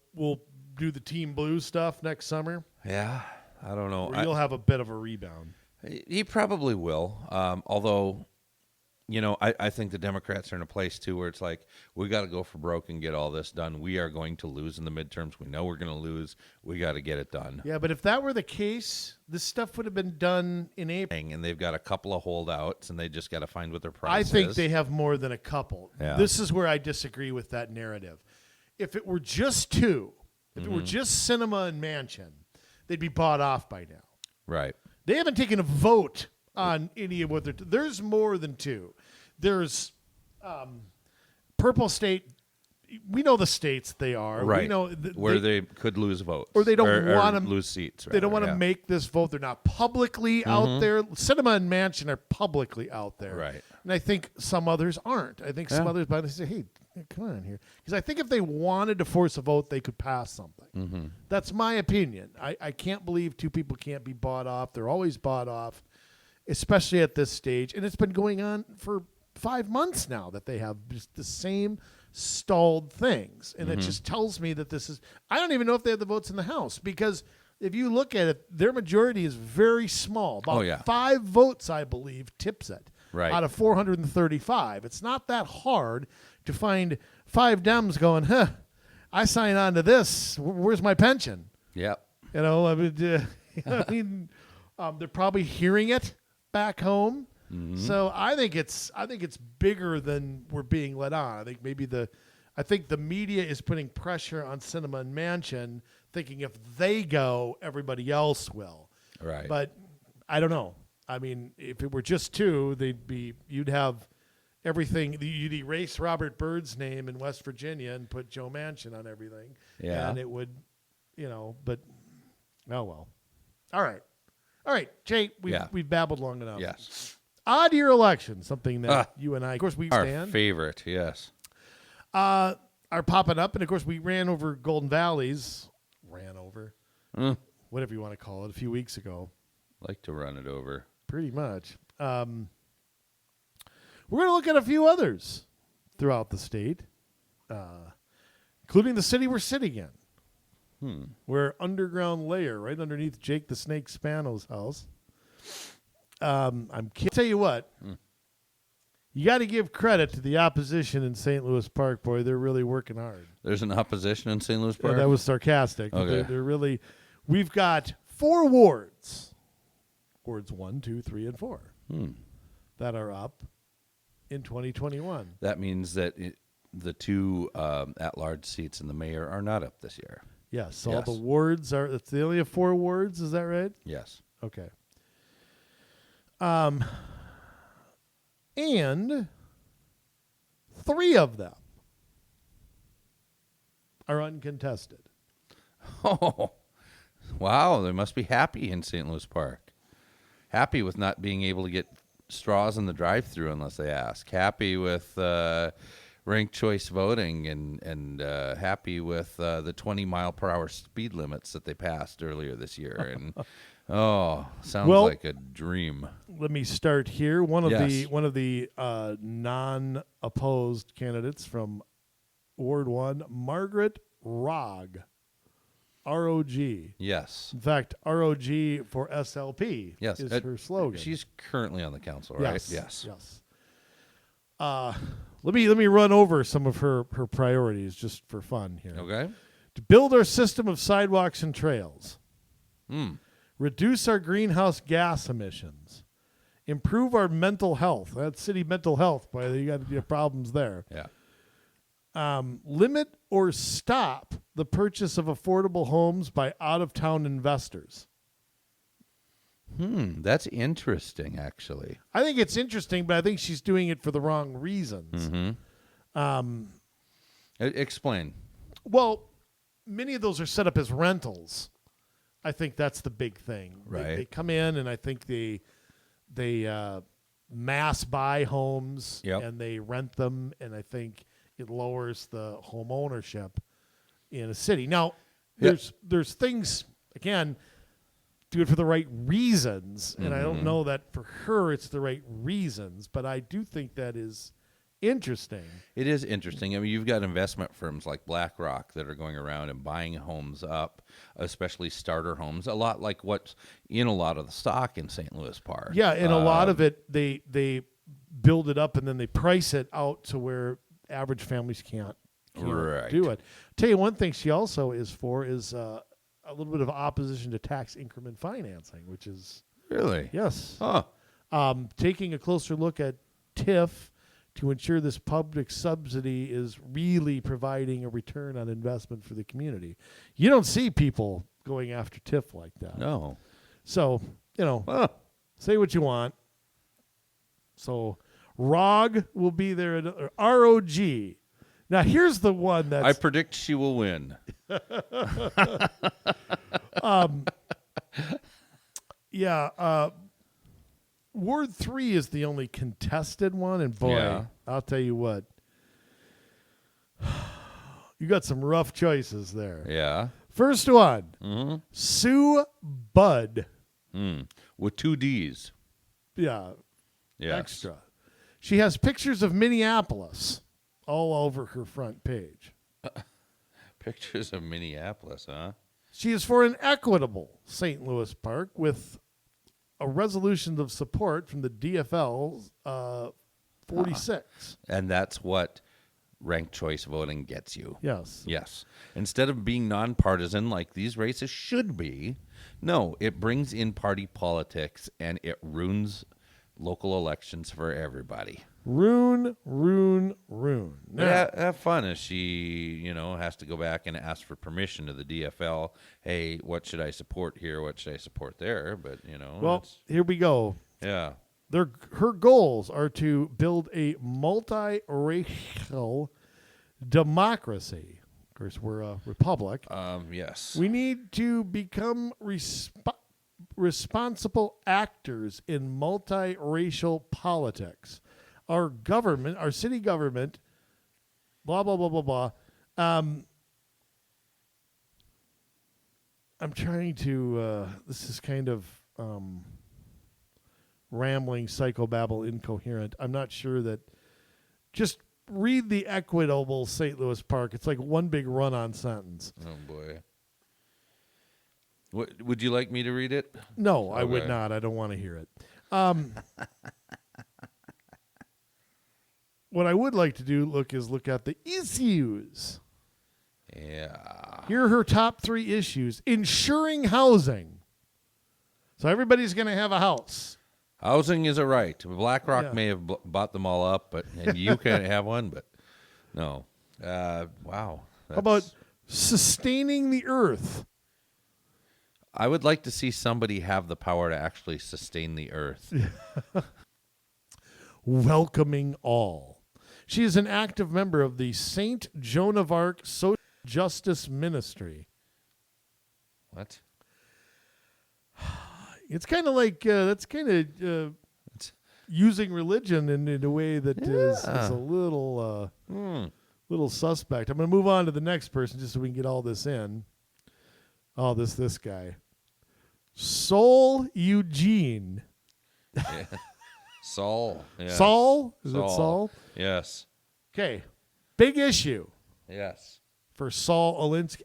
do the Team Blue stuff next summer. Yeah. I don't know. Or you'll have a bit of a rebound. He probably will. Although, I think the Democrats are in a place, too, where it's like, we got to go for broke and get all this done. We are going to lose in the midterms. We know we're going to lose. We got to get it done. Yeah, but if that were the case, this stuff would have been done in April. And they've got a couple of holdouts, and they just got to find what their price I is. think they have more than a couple. Yeah. This is where I disagree with that narrative. If it were just 2, if it were just Cinema and Manchin, they'd be bought off by now. Right. They haven't taken a vote on any of what they're. There's more than 2. There's Purple State. We know the states they are. Right. We know where they could lose votes. Or they don't want to lose seats. They don't want to make this vote. They're not publicly out there. Cinema and Manchin are publicly out there. Right. And I think some others aren't. I think some others, but they say, hey, come on here. Because I think if they wanted to force a vote, they could pass something. Mm-hmm. That's my opinion. I can't believe 2 people can't be bought off. They're always bought off, especially at this stage. And it's been going on for 5 months now that they have just the same stalled things. And it just tells me that this is – I don't even know if they have the votes in the House, because if you look at it, their majority is very small. About 5 votes, I believe, tips it. Right. Out of 435. It's not that hard to find 5 Dems going, I sign on to this. Where's my pension? Yep. They're probably hearing it back home. Mm-hmm. So I think it's bigger than we're being let on. I think the media is putting pressure on Cinema and Manchin, thinking if they go, everybody else will. Right. But I don't know. I mean, if it were just 2, you'd have everything. You'd erase Robert Byrd's name in West Virginia and put Joe Manchin on everything. Yeah. And it would but oh well. All right, Jay, we've babbled long enough. Yes. Odd year election, something that you and I, of course, we Our stand. favorite, yes. Are popping up, and of course, we ran over Golden Valley's. Whatever you want to call it, a few weeks ago. Like to run it over. Pretty much. We're going to look at a few others throughout the state, including the city we're sitting in. We're underground layer right underneath Jake the Snake Spano's house. Tell you what, you got to give credit to the opposition in St. Louis Park, boy. They're really working hard. There's an opposition in St. Louis Park? That was sarcastic. Okay. They're really. We've got 4 wards. Wards 1, 2, 3, and 4 that are up in 2021. That means that the 2 at-large seats in the mayor are not up this year. Yes, all the wards are. They only have 4 wards. Is that right? Yes. Okay. And 3 of them are uncontested. Oh, wow. They must be happy in St. Louis Park. Happy with not being able to get straws in the drive-thru unless they ask. Happy with ranked choice voting and happy with the 20-mile-per-hour speed limits that they passed earlier this year. And sounds like a dream. Let me start here. One of Yes. the non-opposed candidates from Ward 1, Margaret Rogg. ROG. Yes. In fact, ROG for SLP is her slogan. She's currently on the council, right? Yes. Let me run over some of her priorities just for fun here. Okay. To build our system of sidewalks and trails. Reduce our greenhouse gas emissions. Improve our mental health. That's city mental health, boy. You got problems there. Yeah. Limit or stop the purchase of affordable homes by out-of-town investors. That's interesting, actually. I think it's interesting, but I think she's doing it for the wrong reasons. Explain. Well, many of those are set up as rentals. I think that's the big thing. Right. They come in, and I think they mass buy homes, and they rent them, and I think it lowers the home ownership in a city. Now, there's things, again, do it for the right reasons, and I don't know that for her it's the right reasons, but I do think that is interesting. It is interesting. I mean, you've got investment firms like BlackRock that are going around and buying homes up, especially starter homes, a lot like what's in a lot of the stock in St. Louis Park. Yeah, and a lot of it, they build it up and then they price it out to where average families can't do it. Tell you one thing she also is for is a little bit of opposition to tax increment financing, which is really taking a closer look at TIF to ensure this public subsidy is really providing a return on investment for the community. You don't see people going after TIF like that. No. So, say what you want. So, ROG will be there. ROG. Now, here's the one that's... I predict she will win. Ward 3 is the only contested one, and boy, I'll tell you what. You got some rough choices there. Yeah. First one, Sue Budd. With 2 Ds. Yeah. Yes. Extra. She has pictures of Minneapolis all over her front page. Pictures of Minneapolis, huh? She is for an equitable St. Louis Park with a resolution of support from the DFL 46. And that's what ranked choice voting gets you. Yes. Yes. Instead of being nonpartisan like these races should be, no, it brings in party politics and it ruins local elections for everybody. Ruin. Now, have fun as she, has to go back and ask for permission to the DFL. Hey, what should I support here? What should I support there? But, Well, here we go. Yeah. Her goals are to build a multiracial democracy. Of course, we're a republic. Yes. We need to become responsible actors in multiracial politics. Our government, our city government, blah, blah, blah, blah, blah. I'm trying to, this is kind of rambling, psychobabble, incoherent. I'm not sure that, just read the Equitable St. Louis Park. It's like one big run-on sentence. Oh, boy. What, would you like me to read it? No, Okay. I would not. I don't want to hear it. What I would like to do is look at the issues. Yeah. Here are her top 3 issues. Ensuring housing. So everybody's going to have a house. Housing is a right. BlackRock Yeah. may have bought them all up, and you can't have one, but no. Wow. How about sustaining the earth? I would like to see somebody have the power to actually sustain the earth. Welcoming all. She is an active member of the St. Joan of Arc Social Justice Ministry. What? It's kind of like that's kind of using religion in a way that is a little little suspect. I'm going to move on to the next person just so we can get all this in. Oh, this guy, Sol Eugene. Yeah. Saul. Yes. Saul? Is Saul. it Saul? Yes. Okay, big issue Yes. for Saul Alinsky.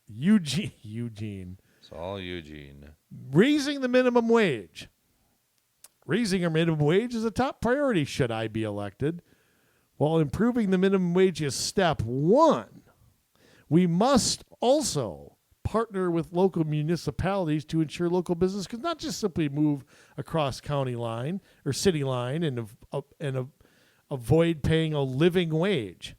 Eugene. Saul Eugene. Raising the minimum wage. Raising our minimum wage is a top priority should I be elected. While improving the minimum wage is step 1, we must also partner with local municipalities to ensure local business can not just simply move across county line or city line and avoid paying a living wage.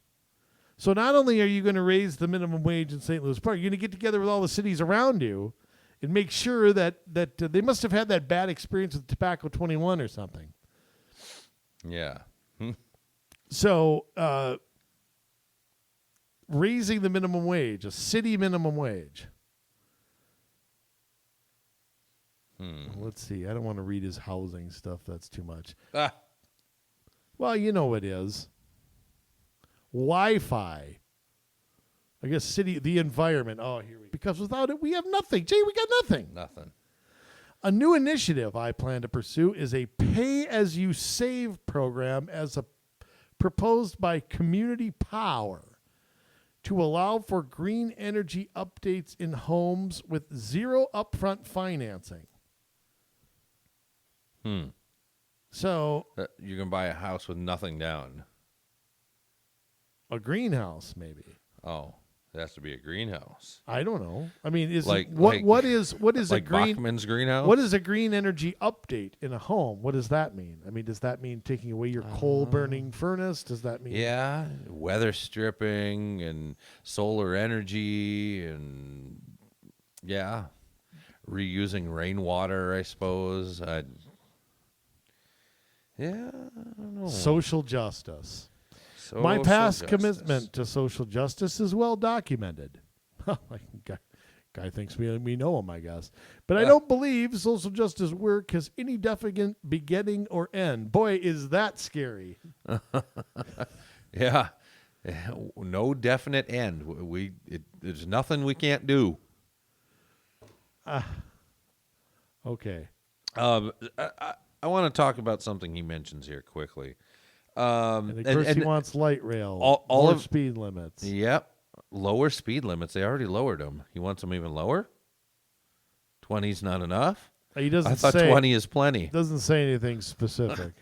So not only are you going to raise the minimum wage in St. Louis Park, you're going to get together with all the cities around you and make sure that they must have had that bad experience with Tobacco 21 or something. Yeah. So raising the minimum wage, a city minimum wage. Let's see. I don't want to read his housing stuff. That's too much. Well, you know it is. Wi-Fi. I guess the environment. Oh, here we go. Because without it, we have nothing. Jay, we got nothing. Nothing. A new initiative I plan to pursue is a pay-as-you-save program proposed by Community Power to allow for green energy updates in homes with zero upfront financing. So You're going to buy a house with nothing down. a greenhouse, maybe. Oh, it has to be a greenhouse. I don't know. I mean, Like what is like a green? Bachman's greenhouse? What is a green energy update in a home? What does that mean? I mean, does that mean taking away your coal burning furnace? Does that mean? Yeah, weather stripping and solar energy and reusing rainwater, I suppose. I don't know. Social justice. My past commitment to social justice is well documented. Guy thinks we know him, I guess. But I don't believe social justice work has any definite beginning or end. Boy, is that scary. Yeah, no definite end. There's nothing we can't do. Okay. I want to talk about something he mentions here quickly. And of course, he wants light rail, all more of speed limits. Yep, lower speed limits. They already lowered them. He wants them even lower. 20's not enough. He doesn't. I thought say, 20 is plenty. Doesn't say anything specific.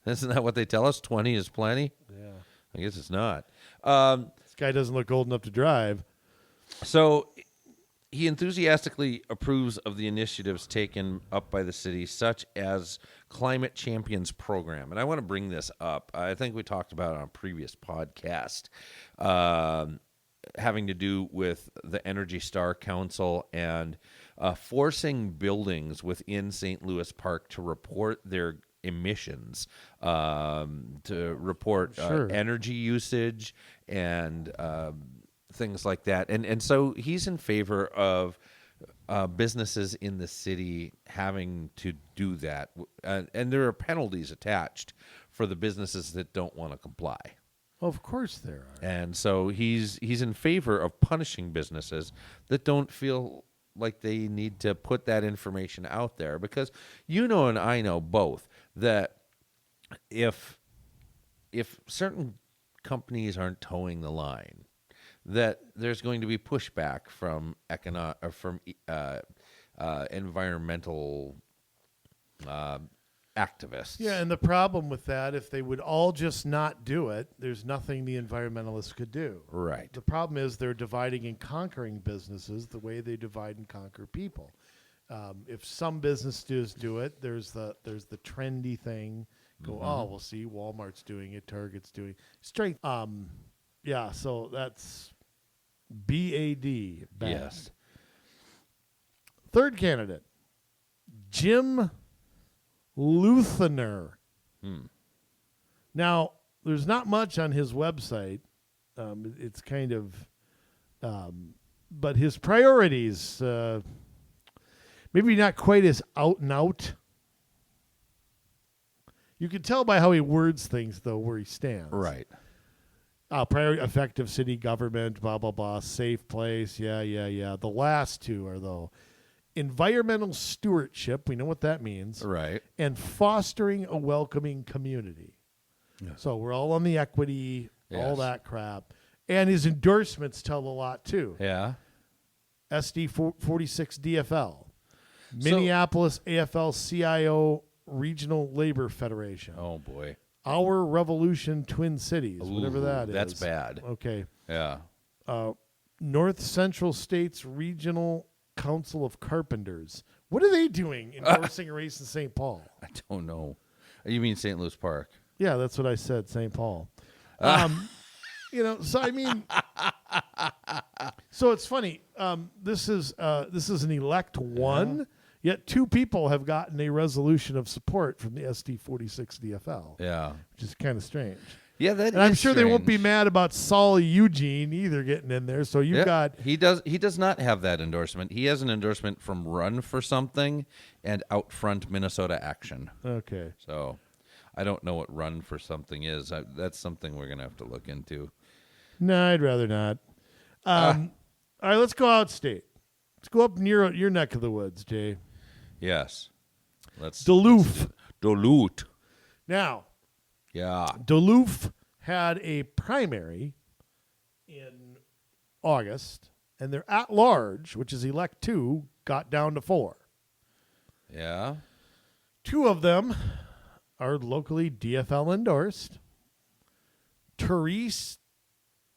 Isn't that what they tell us? 20 is plenty. Yeah. I guess it's not. This guy doesn't look old enough to drive. So he enthusiastically approves of the initiatives taken up by the city, such as Climate Champions Program. And I want to bring this up. I think we talked about it on a previous podcast, having to do with the Energy Star Council and forcing buildings within St. Louis Park to report their emissions, to report Sure. energy usage and things like that. And so he's in favor of businesses in the city having to do that. And there are penalties attached for the businesses that don't want to comply. Of course there are. And so he's in favor of punishing businesses that don't feel like they need to put that information out there, because you know and I know both that if certain companies aren't towing the line, that there's going to be pushback from environmental activists. Yeah, and the problem with that, if they would all just not do it, there's nothing the environmentalists could do. Right. The problem is they're dividing and conquering businesses the way they divide and conquer people. If some businesses do it, there's the trendy thing. Oh, we'll see, Walmart's doing it, Target's doing it. Strength. Yeah, so that's BAD. Bad. Yes. Third candidate, Jim Luthener. Now, there's not much on his website. It's kind of, but his priorities, maybe not quite as out and out. You can tell by how he words things, though, where he stands. Right. Priority, effective city government, blah, blah, blah, safe place, yeah. The last two are, though, environmental stewardship, we know what that means, Right. and fostering a welcoming community. Yeah. So we're all on the equity, all Yes. that crap. And his endorsements tell a lot, too. Yeah. SD 46 DFL, Minneapolis AFL-CIO Regional Labor Federation, Oh boy. Our Revolution Twin Cities, whatever that is. That's bad. Okay. Yeah. North Central States Regional Council of Carpenters. What are they doing endorsing a race in St. Paul? I don't know. You mean St. Louis Park? Yeah, that's what I said, St. Paul. So I mean, so it's funny. This is an elect one, yet two people have gotten a resolution of support from the SD 46 DFL. Yeah. Which is kind of strange. Yeah, that And I'm is sure they won't be strange. mad about Saul Eugene either getting in there. So you've got He does not have that endorsement. He has an endorsement from Run for Something and Outfront Minnesota Action. okay. So I don't know what Run for Something is. That's something we're gonna have to look into. No, I'd rather not. All right, let's go outstate. Let's go up near your neck of the woods, Jay. Yes. Duluth. Duluth. Now, Yeah. Duluth had a primary in August, and their at-large, which is elect 2, got down to 4. Yeah. 2 of them are locally DFL endorsed. Therese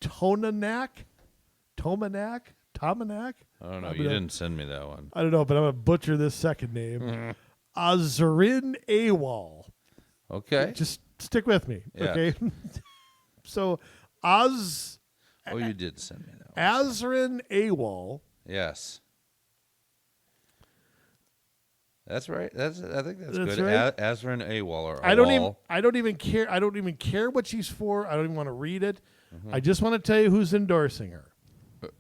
Tomanak. I don't know. You didn't send me that one. I don't know, but I'm going to butcher this second name. Azrin Awal. Okay. Just stick with me, Yeah. okay? So, Oh, you did send me that one. Azrin Awal. Yes. That's right. I think that's That's good. right. Azrin Awal or I don't Awal. even care what she's for. I don't even want to read it. Mm-hmm. I just want to tell you who's endorsing her.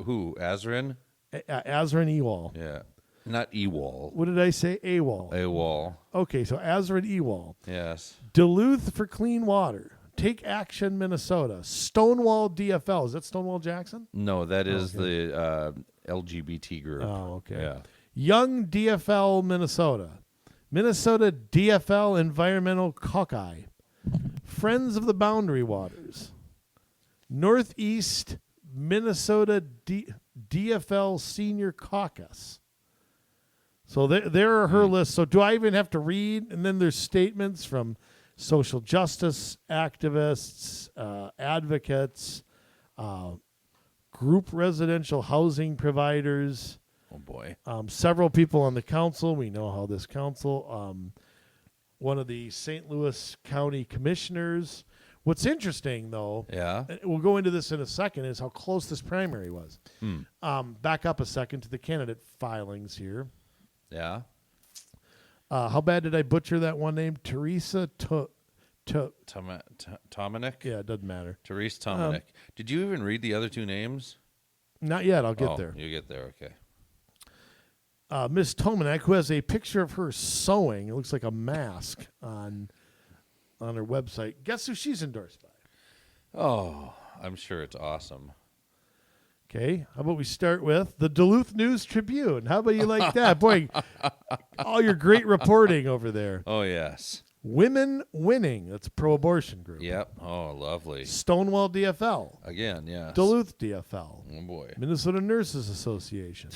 Who? Azrin? Azrin Awal. Yeah. Not Ewal. What did I say? Awal. Awal. Okay, so Azrin Awal. Yes. Duluth for clean water. Take Action Minnesota. Stonewall DFL. Is that Stonewall Jackson? No, that is the LGBT group. Oh, okay. Yeah. Young DFL Minnesota. Minnesota DFL Environmental Caucus. Friends of the Boundary Waters. Northeast Minnesota DFL Senior Caucus. So there are her lists. So do I even have to read? And then there's statements from social justice activists, advocates, group residential housing providers. Oh, boy. Several people on the council. We know how this council. One of the St. Louis County commissioners. What's interesting, though, Yeah. and we'll go into this in a second, is how close this primary was. Back up a second to the candidate filings here. Yeah. How bad did I butcher that one name? Teresa Tomanek? Yeah, it doesn't matter. Therese Tomanek. Did you even read the other two names? Not yet. I'll get there. You get there, okay. Miss Tomanek, who has a picture of her sewing, it looks like a mask on her website. Guess who she's endorsed by? Oh, I'm sure it's awesome. Okay, how about we start with the Duluth News Tribune? How about you like that? Boy, all your great reporting over there. Oh, yes. Women Winning, that's a pro-abortion group. Yep. Oh, lovely. Stonewall DFL. Again, yes. Duluth DFL. Oh, boy. Minnesota Nurses Association.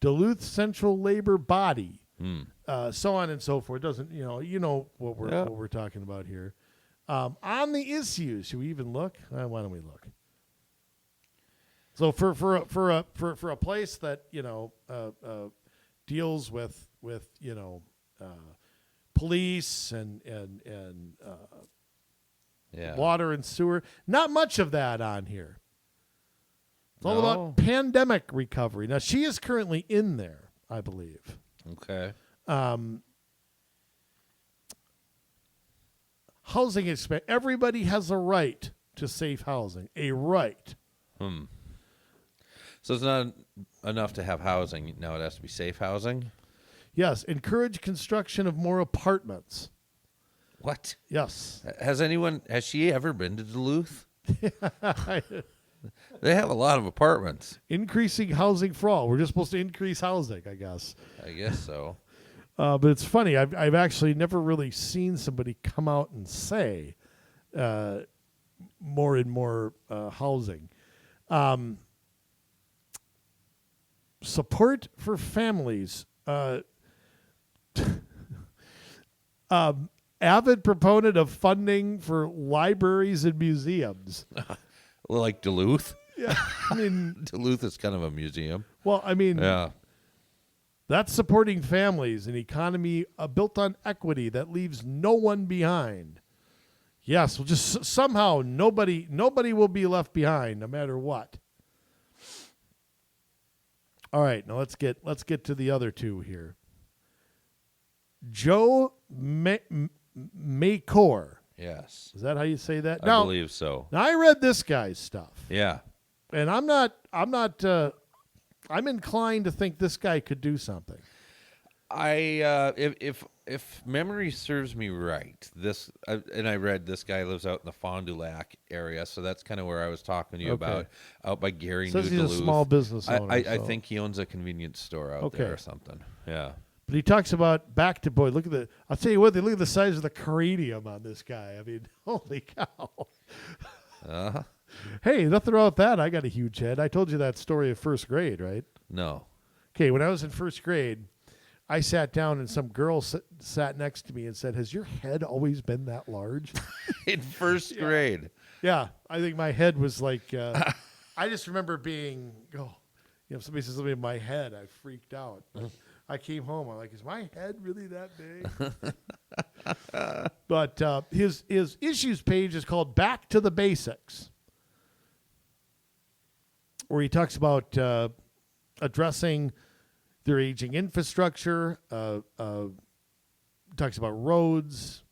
Duluth Central Labor Body. So on and so forth. Doesn't you know what we're talking about here. On the issues, should we even look? Why don't we look? So for a place that deals with police and water and sewer, not much of that on here. It's all about pandemic recovery. Now she is currently in there, I believe. Okay. Housing expansion. Everybody has a right to safe housing. A right. So it's not enough to have housing. Now it has to be safe housing? Yes. Encourage construction of more apartments. What? Yes. Has she ever been to Duluth? They have a lot of apartments. Increasing housing for all. We're just supposed to increase housing, I guess. I guess so. But it's funny. I've actually never really seen somebody come out and say more and more housing. Support for families. Avid proponent of funding for libraries and museums. Like Duluth? Yeah, I mean... Duluth is kind of a museum. Well, I mean... Yeah. That's supporting families, an economy built on equity that leaves no one behind. Yes, well, just somehow nobody will be left behind, no matter what. All right, now let's get to the other two here. Joe Maycor. Yes. Is that how you say that? I believe so. Now I read this guy's stuff. Yeah. And I'm inclined to think this guy could do something. If memory serves me right, and I read this guy lives out in the Fond du Lac area, so that's kind of where I was talking to you about, out by Gary, Says New he's Duluth. a small business owner. I think he owns a convenience store out there or something. Yeah. But he talks about look at I'll tell you what, look at the size of the cranium on this guy. I mean, holy cow. Uh-huh. Hey, nothing wrong with that. I got a huge head. I told you that story of first grade, right? No. Okay, when I was in first grade, I sat down and some girl sat next to me and said, "Has your head always been that large?" In first grade. Yeah, I think my head was like, I just remember being, somebody says something in my head, I freaked out. I came home, I'm like, is my head really that big? But his issues page is called Back to the Basics, where he talks about addressing their aging infrastructure, talks about roads,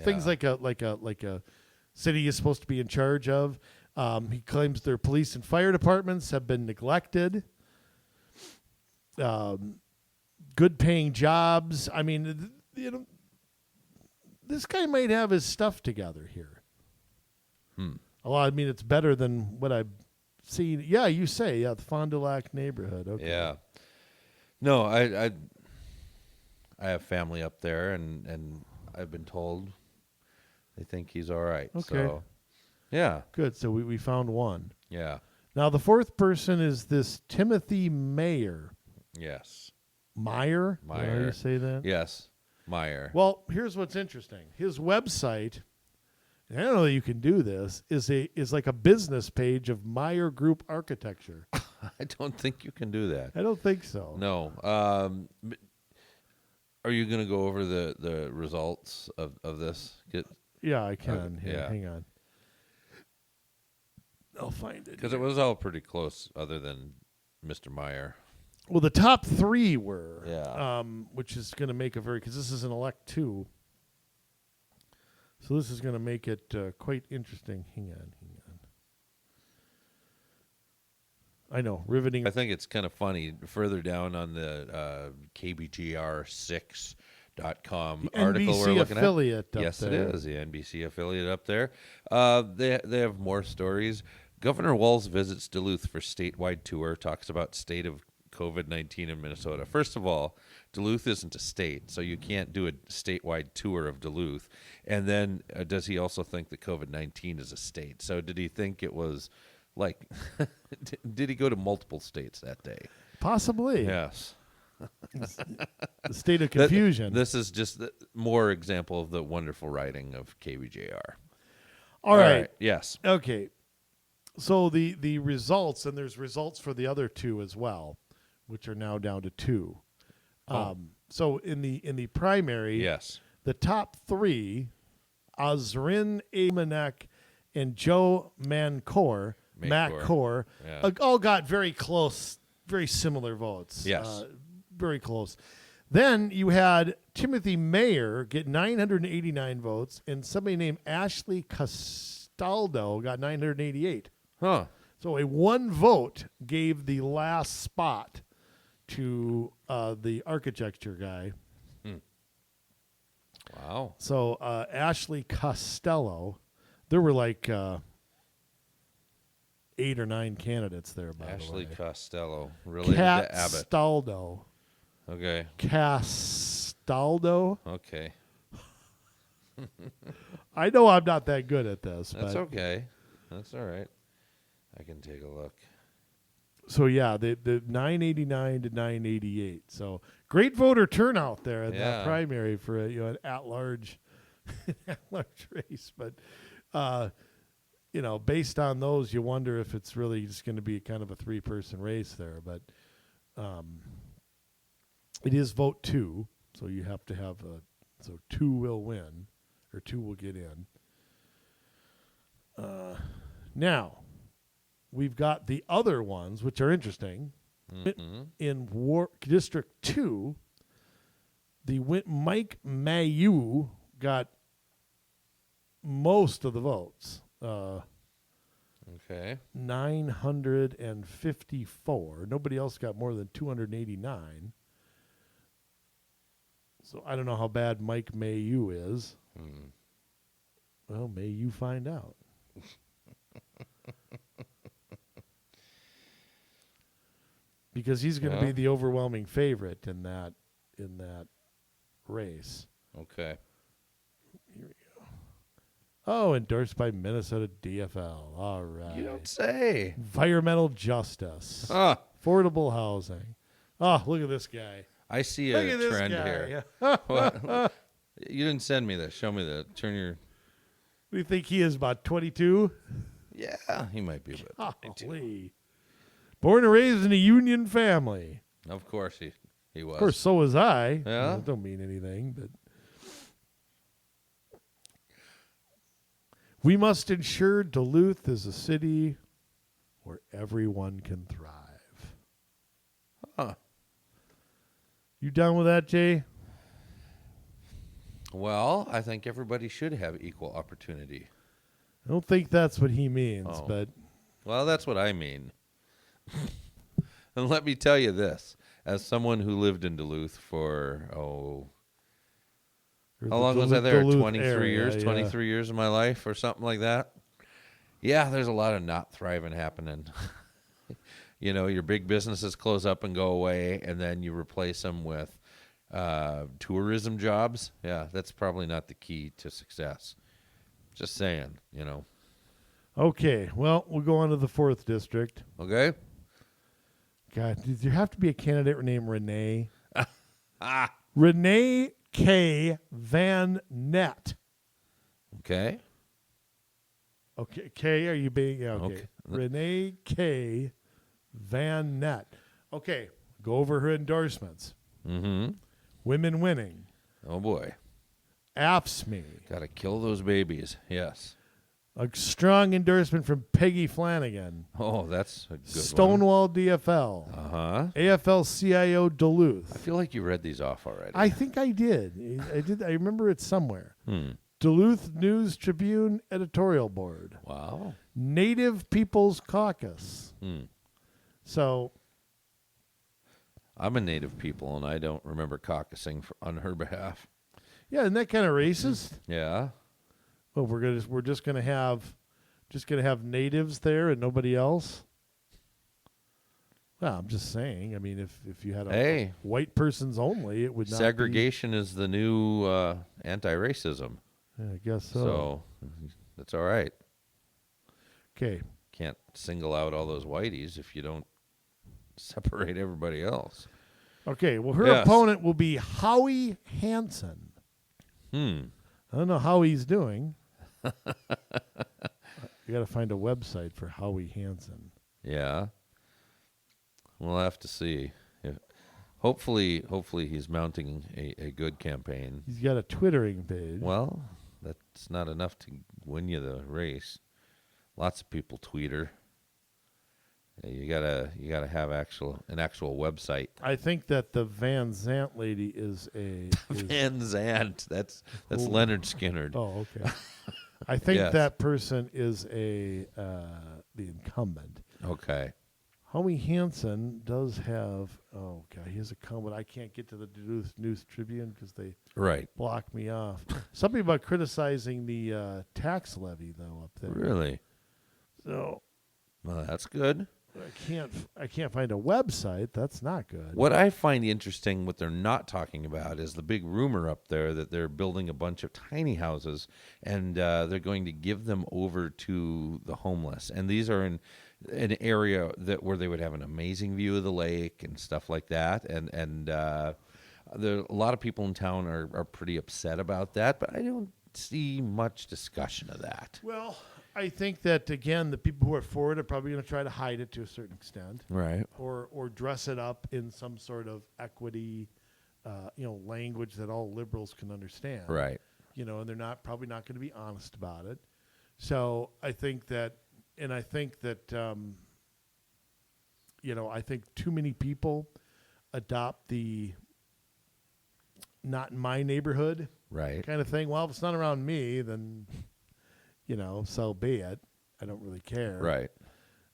things like a city is supposed to be in charge of. He claims their police and fire departments have been neglected. Good paying jobs. I mean, this guy might have his stuff together here. I mean, it's better than what I've seen. Yeah, you say, the Fond du Lac neighborhood. Okay. Yeah. No, I have family up there, and I've been told they think he's all right. Okay. So, yeah. Good. So we found one. Yeah. Now, the fourth person is this Timothy Mayer. Yes. Meyer? How do you say that? Yes. Meyer. Well, here's what's interesting. His website, and I don't know that you can do this, is like a business page of Meyer Group Architecture. I don't think you can do that. I don't think so. No. Are you going to go over the results of this? Yeah, I can. Okay, yeah. Hang on. I'll find it. Because it was all pretty close other than Mr. Meyer. Well, the top 3 were. Yeah. Which is going to make because this is an elect 2. So this is going to make it quite interesting. Hang on. I know, riveting. I think it's kind of funny. Further down on the KBGR6.com article we're looking affiliate at. Yes, there. it is the NBC affiliate up there. They have more stories. Governor Walz visits Duluth for statewide tour. Talks about state of COVID-19 in Minnesota. First of all, Duluth isn't a state, so you can't do a statewide tour of Duluth. And then does he also think that COVID-19 is a state? So did he think it was like, did he go to multiple states that day? Possibly. Yes. The state of confusion. This is just more example of the wonderful writing of KBJR. All right. Yes. Okay. So the results, and there's results for the other 2 as well, which are now down to 2. So in the primary, Yes. the top 3, Azrin Amanek and Joe Macor, Yeah. all got very close, very similar votes. Yes. Very close. Then you had Timothy Mayer get 989 votes, and somebody named Ashley Castaldo got 988. Huh. So a 1 vote gave the last spot to the architecture guy. Wow. So Ashley Costello, there were like 8 or 9 candidates there, by Ashley the way. Costello, related to Abbott. Castaldo. Okay. Castaldo. Okay. I know I'm not that good at this. That's but okay. That's all right. I can take a look. So, yeah, the 989 to 988. So, great voter turnout there in that primary for an at-large race. But, based on those, you wonder if it's really just going to be kind of a 3-person race there. But it is vote 2, so you have to have so 2 will win, or 2 will get in. Now, we've got the other ones, which are interesting. Mm-hmm. In District 2, Mike Mayu got most of the votes. Okay. 954. Nobody else got more than 289. So I don't know how bad Mike Mayu is. Well, may you find out. Because he's going to be the overwhelming favorite in that race. Okay. Here we go. Oh, endorsed by Minnesota DFL. All right. You don't say. Environmental justice. Affordable housing. Oh, look at this guy. I see a trend here. What? You didn't send me this. Show me that. Turn your... We think he is about 22? Yeah, he might be about 22. Golly. Born and raised in a union family. Of course he was. Of course, so was I. Yeah. That don't mean anything, but... We must ensure Duluth is a city where everyone can thrive. Huh. You done with that, Jay? Well, I think everybody should have equal opportunity. I don't think that's what he means, but... Well, that's what I mean. And let me tell you this. As someone who lived in Duluth for, how long was I there? Duluth 23 area, years? yeah. 23 years of my life or something like that? Yeah, there's a lot of not thriving happening. Your big businesses close up and go away, and then you replace them with tourism jobs. Yeah, that's probably not the key to success. Just saying, Okay, well, we'll go on to the 4th district. Okay? God, did there have to be a candidate named Renee? Renee K. Van Nett. Okay. Okay, K, are you being... Yeah, okay. Renee K. Van Nett. Okay, go over her endorsements. Mm-hmm. Women winning. Oh, boy. AFSCME. Got to kill those babies. Yes. A strong endorsement from Peggy Flanagan. Oh, that's a good Stonewall DFL. one. Uh-huh. AFL-CIO Duluth. I feel like you read these off already. I think I did. I remember it somewhere. Hmm. Duluth News Tribune Editorial Board. Wow. Native Peoples Caucus. Hmm. So, I'm a native people, and I don't remember caucusing on her behalf. yeah, isn't that kind of racist? Yeah. Well, we're just gonna have natives there and nobody else. Well, I'm just saying. I mean, if you had a white persons only, it would not. Segregation is the new anti-racism. Yeah, I guess so. So that's all right. Okay. Can't single out all those whiteys if you don't separate everybody else. Okay. Well, her Yes. opponent will be Howie Hansen. Hmm. I don't know how he's doing. You got to find a website for Howie Hansen. Yeah. We'll have to see. Hopefully he's mounting a good campaign. He's got a Twittering page. Well, that's not enough to win you the race. Lots of people tweet her. Yeah, you gotta have an actual website. I think that the Van Zant lady is Van Zant. That's Leonard Skinnard. Oh, okay. I think Yes. that person is the incumbent. Okay. Howie Hansen does have. Oh God, he has a comment. I can't get to the Duluth News Tribune because they Right. block me off. Something about criticizing the tax levy though up there. Really? So Well, that's good. I can't find a website. That's not good. What I find interesting, what they're not talking about, is the big rumor up there that they're building a bunch of tiny houses, and they're going to give them over to the homeless. And these are in an area where they would have an amazing view of the lake and stuff like that. And a lot of people in town are pretty upset about that, but I don't see much discussion of that. Well, I think that again, the people who are for it are probably going to try to hide it to a certain extent, Right. or dress it up in some sort of equity, language that all liberals can understand. Right. And they're probably not going to be honest about it. So I think that, I think too many people adopt the not in my neighborhood Right. kind of thing. Well, if it's not around me, then, so be it. I don't really care. Right.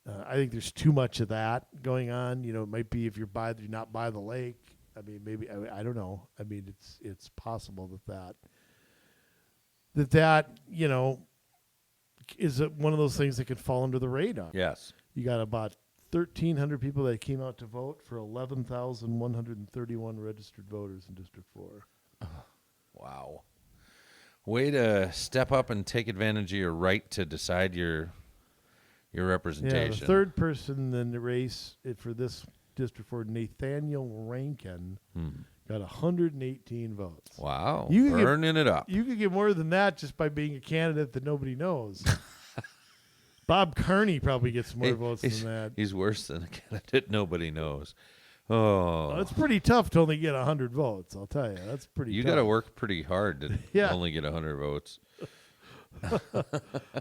I think there's too much of that going on. It might be if you're not by the lake. I mean, maybe I don't know. I mean, it's possible that is one of those things that could fall under the radar. Yes. You got about 1,300 people that came out to vote for 11,131 registered voters in District 4. Wow. Way to step up and take advantage of your right to decide your representation. Yeah, the third person in the race for this District 4, Nathaniel Rankin, got 118 votes. Wow. You could Burning it up. You could get more than that just by being a candidate that nobody knows. Bob Kearney probably gets more votes than that. He's worse than a candidate nobody knows. Oh. Well, it's pretty tough to only get 100 votes, I'll tell you. That's pretty You tough. got to work pretty hard to Yeah. only get 100 votes. All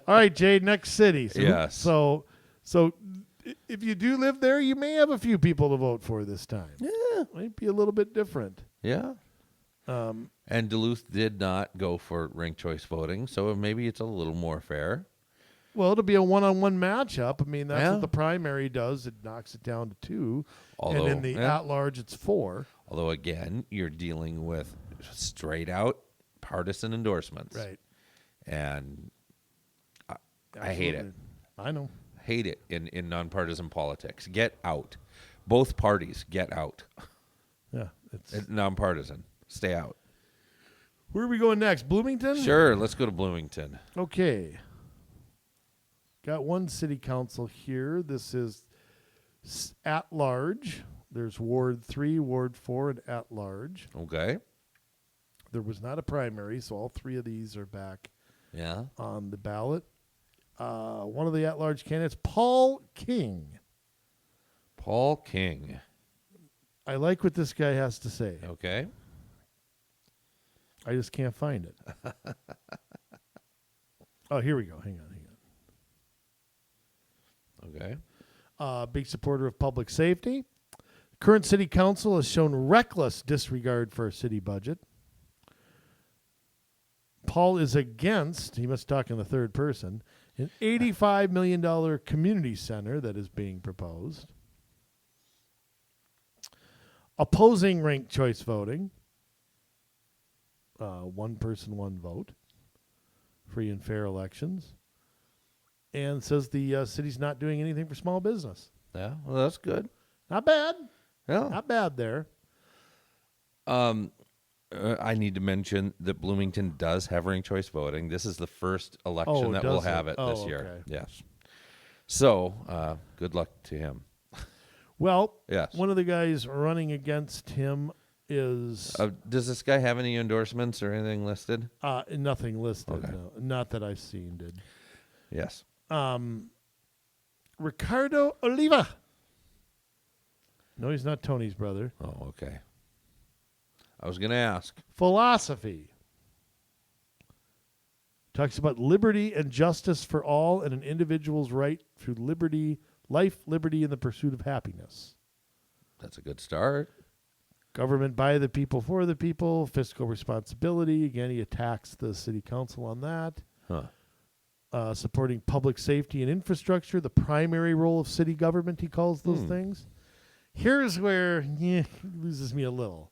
right, Jay, next city. Yes. So if you do live there, you may have a few people to vote for this time. Yeah. Might be a little bit different. Yeah. And Duluth did not go for ranked choice voting, so maybe it's a little more fair. Well, it'll be a one-on-one matchup. I mean, that's Yeah. what the primary does. It knocks it down to 2. Although, and in the at-large, it's 4. Although, again, you're dealing with straight-out partisan endorsements. Right. And I hate it. I know. Hate it in nonpartisan politics. Get out. Both parties get out. Yeah. It's Nonpartisan. Stay out. Where are we going next? Bloomington? Sure, let's go to Bloomington. Okay. Got one city council here. This is at large. There's Ward 3, Ward 4, and at large. Okay. There was not a primary, so all 3 of these are back Yeah. on the ballot. One of the at large candidates, Paul King. Paul King. I like what this guy has to say. Okay. I just can't find it. Oh, here we go. Hang on. Okay. Big supporter of public safety. Current city council has shown reckless disregard for our city budget. Paul is against, he must talk in the third person, an $85 million community center that is being proposed. Opposing ranked choice voting. One person, one vote. Free and fair elections. And says the city's not doing anything for small business. Yeah, well, that's good. Not bad. Yeah. Not bad there. I need to mention that Bloomington does have ranked choice voting. This is the first election that will have it this year. Okay. Yes. So, good luck to him. Well, Yes. one of the guys running against him is Does this guy have any endorsements or anything listed? nothing listed. Okay. No, not that I've seen. Did Yes. Ricardo Oliva? No, he's not Tony's brother. Oh, okay. I was going to ask. Philosophy talks about liberty and justice for all and an individual's right through liberty, life, liberty, and the pursuit of happiness. That's a good start. Government by the people, for the people, fiscal responsibility. Again, he attacks the city council on that. Huh. Supporting public safety and infrastructure, the primary role of city government, he calls those things. Here's where he loses me a little.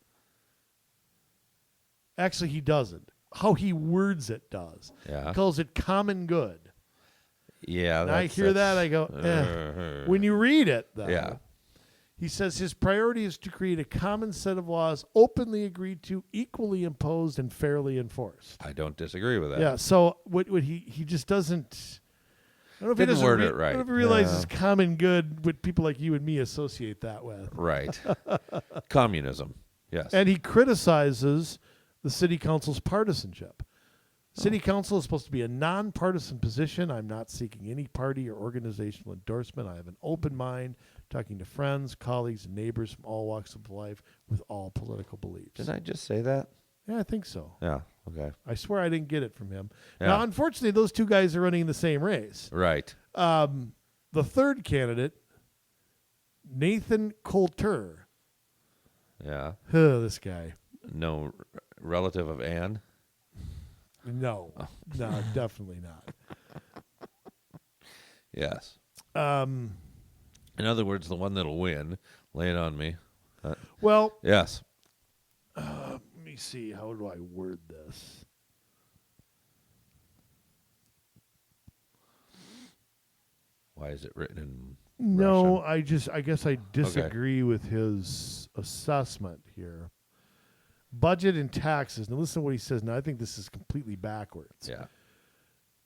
Actually, he doesn't. How he words it does. Yeah. He calls it common good. Yeah. And I hear that, I go, When you read it, though, Yeah. he says his priority is to create a common set of laws openly agreed to, equally imposed, and fairly enforced. I don't disagree with that. Yeah, so what he just doesn't... I don't know if Didn't he doesn't word it right. I don't know if he realizes common good, what people like you and me associate that with. Right. Communism. Yes. And he criticizes the city council's partisanship. City council is supposed to be a nonpartisan position. I'm not seeking any party or organizational endorsement. I have an open mind, talking to friends, colleagues, and neighbors from all walks of life with all political beliefs. Did I just say that? Yeah, I think so. Yeah. Okay. I swear I didn't get it from him. Yeah. Now, unfortunately, those two guys are running in the same race. Right. The third candidate, Nathan Coulter. Yeah. This guy. No relative of Anne? No, no, definitely not. Yes. In other words, the one that'll win. Lay it on me. Well, Yes. let me see. How do I word this? Why is it written in No, Russian? I guess I disagree with his assessment here. Budget and taxes. Now listen to what he says. Now I think this is completely backwards. Yeah.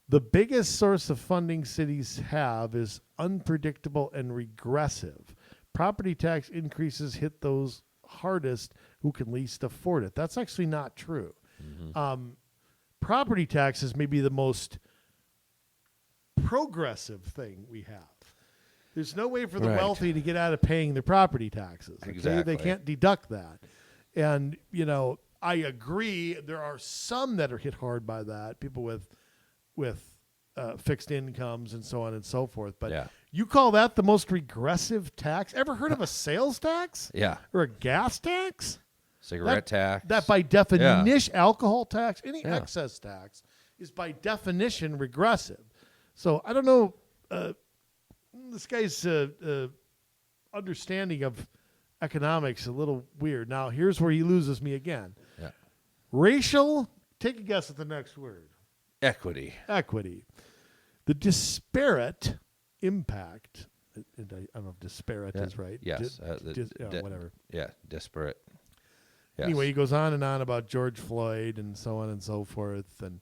The biggest source of funding cities have is unpredictable and regressive. Property tax increases hit those hardest who can least afford it. That's actually not true. Property taxes may be the most progressive thing we have. There's no way for the Right. wealthy to get out of paying their property taxes. Okay? Exactly. They can't deduct that. And, I agree. There are some that are hit hard by that, people with fixed incomes and so on and so forth. But Yeah. you call that the most regressive tax? Ever heard of a sales tax? Yeah. Or a gas tax? Cigarette tax. That by definition, alcohol tax, any excess tax is by definition regressive. So I don't know. This guy's understanding of economics is a little weird. Now, here's where he loses me again. Yeah. Racial, take a guess at the next word. Equity. Equity. The disparate impact, and I don't know if disparate is right. Yes. Whatever. Yeah. Disparate. Yes. Anyway, he goes on and on about George Floyd and so on and so forth. And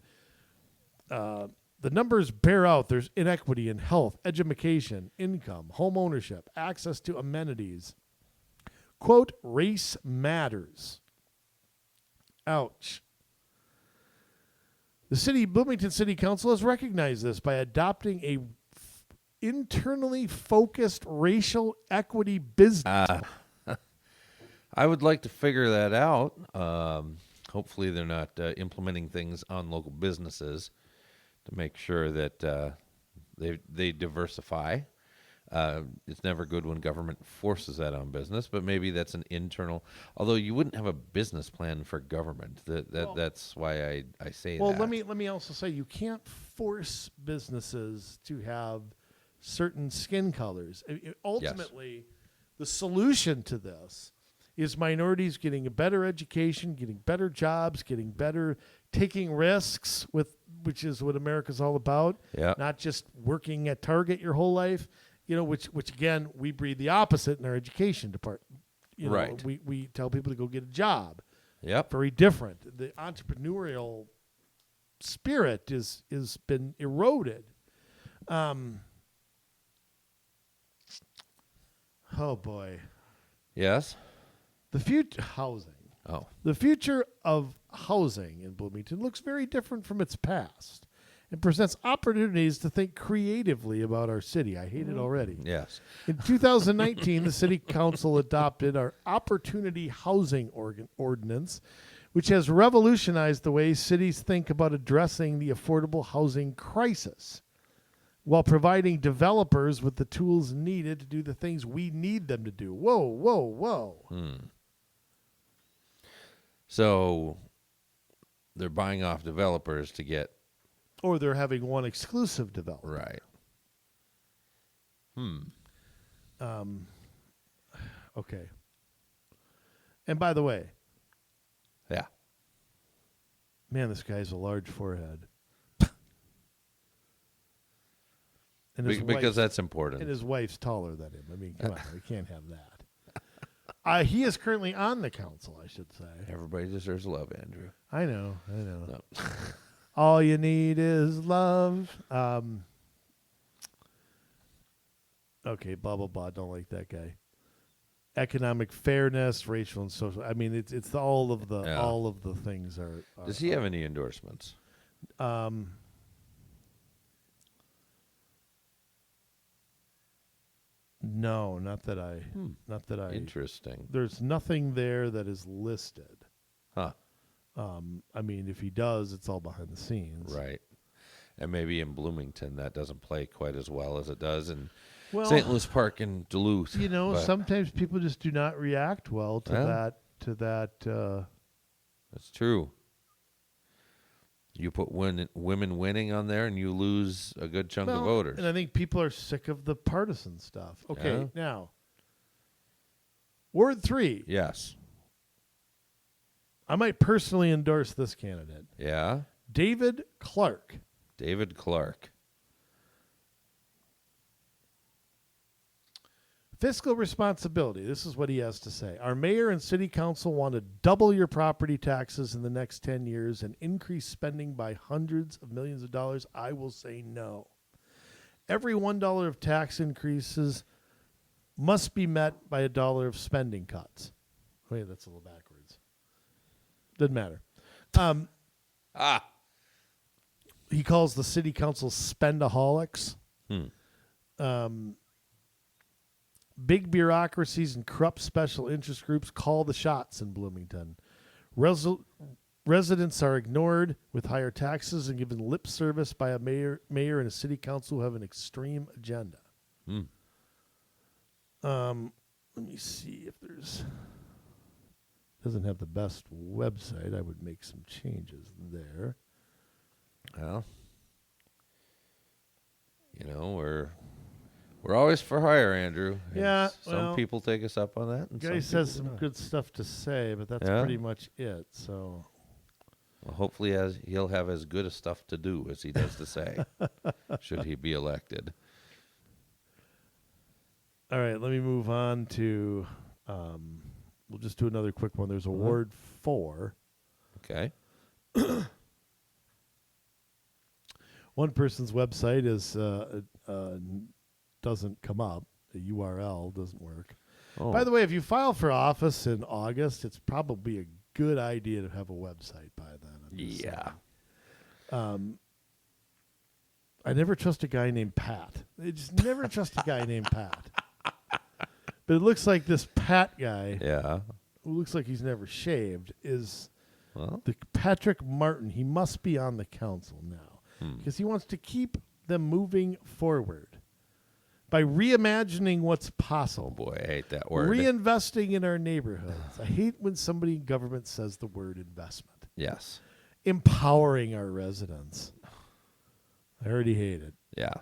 the numbers bear out there's inequity in health, education, income, home ownership, access to amenities. Quote, race matters. Ouch. The Bloomington City Council has recognized this by adopting a internally focused racial equity business. I would like to figure that out. Hopefully they're not implementing things on local businesses to make sure that they diversify. It's never good when government forces that on business, but maybe that's an internal. Although you wouldn't have a business plan for government. That's why I say that. Well, let me also say you can't force businesses to have certain skin colors. Ultimately, the solution to this is minorities getting a better education, getting better jobs, getting better, taking risks, which is what America's all about. Yeah. Not just working at Target your whole life, which again, we breed the opposite in our education department. Right. We tell people to go get a job. Yep. Very different. The entrepreneurial spirit is been eroded. Oh boy. Yes. The future housing. Oh. The future of housing in Bloomington looks very different from its past and presents opportunities to think creatively about our city. I hate it already. Yes. In 2019, the City Council adopted our Opportunity Housing Ordinance, which has revolutionized the way cities think about addressing the affordable housing crisis while providing developers with the tools needed to do the things we need them to do. Whoa, whoa, whoa. So they're buying off developers to get... Or they're having one exclusive developer. Right. Okay. And by the way, Yeah. man, this guy has a large forehead. And Because that's important. And his wife's taller than him. I mean, come on, we can't have that. He is currently on the council, I should say. Everybody deserves love, Andrew. I know. No. All you need is love. Okay, blah, blah, blah. Don't like that guy. Economic fairness, racial and social. I mean, it's all of the things are. Does he have any endorsements? No, not that I. Interesting. There's nothing there that is listed. Huh. I mean, if he does, it's all behind the scenes. Right. And maybe in Bloomington that doesn't play quite as well as it does in Well, St. Louis Park and Duluth. But sometimes people just do not react well to Yeah. that. that's true. You put women winning on there and you lose a good chunk of voters. And I think people are sick of the partisan stuff. Okay, Yeah. now, Ward 3. Yes. I might personally endorse this candidate. Yeah. David Clark. David Clark. Fiscal responsibility. This is what he has to say. Our mayor and city council want to double your property taxes in the next 10 years and increase spending by hundreds of millions of dollars. I will say no. Every $1 of tax increases must be met by $1 of spending cuts. Wait, that's a little backwards. Doesn't matter. He calls the city council spendaholics. Big bureaucracies and corrupt special interest groups call the shots in Bloomington. Residents are ignored with higher taxes and given lip service by a mayor and a city council who have an extreme agenda. Let me see if there's... Doesn't have the best website. I would make some changes there. Well, we're always for hire, Andrew. And Yeah, some people take us up on that. And Guy some says people some not. good stuff to say, but that's Yeah? pretty much it. So Well, hopefully, he'll have as good a stuff to do as he does to say, should he be elected. all right, let me move on to. We'll just do another quick one. There's a Ward 4. Okay. One person's website is doesn't come up. The URL doesn't work. Oh. By the way, if you file for office in August, it's probably a good idea to have a website by then. I'm just saying. I never trust a guy named Pat. I just never trust a guy named Pat. But it looks like this Pat guy, Yeah. who looks like he's never shaved, is Well. the Patrick Martin. He must be on the council now because he wants to keep them moving forward. by reimagining what's Oh possible. boy, I hate that word. Reinvesting in our neighborhoods. I hate when somebody in government says the word investment. Yes. Empowering our residents. I already hate it. Yeah.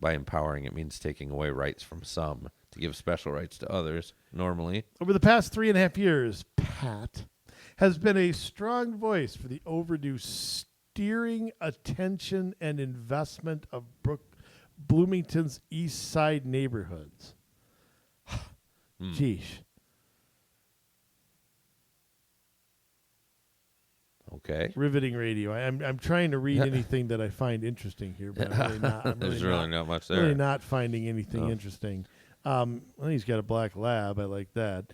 By empowering, it means taking away rights from some to give special rights to others, normally. Over the past 3.5 years, Pat has been a strong voice for the overdue steering, attention, and investment of Bloomington's East Side neighborhoods. Geesh. Okay. Riveting radio. I'm trying to read anything that I find interesting here, but I'm really not. There's really not much there. Really not finding anything interesting. Well, he's got a black lab. I like that.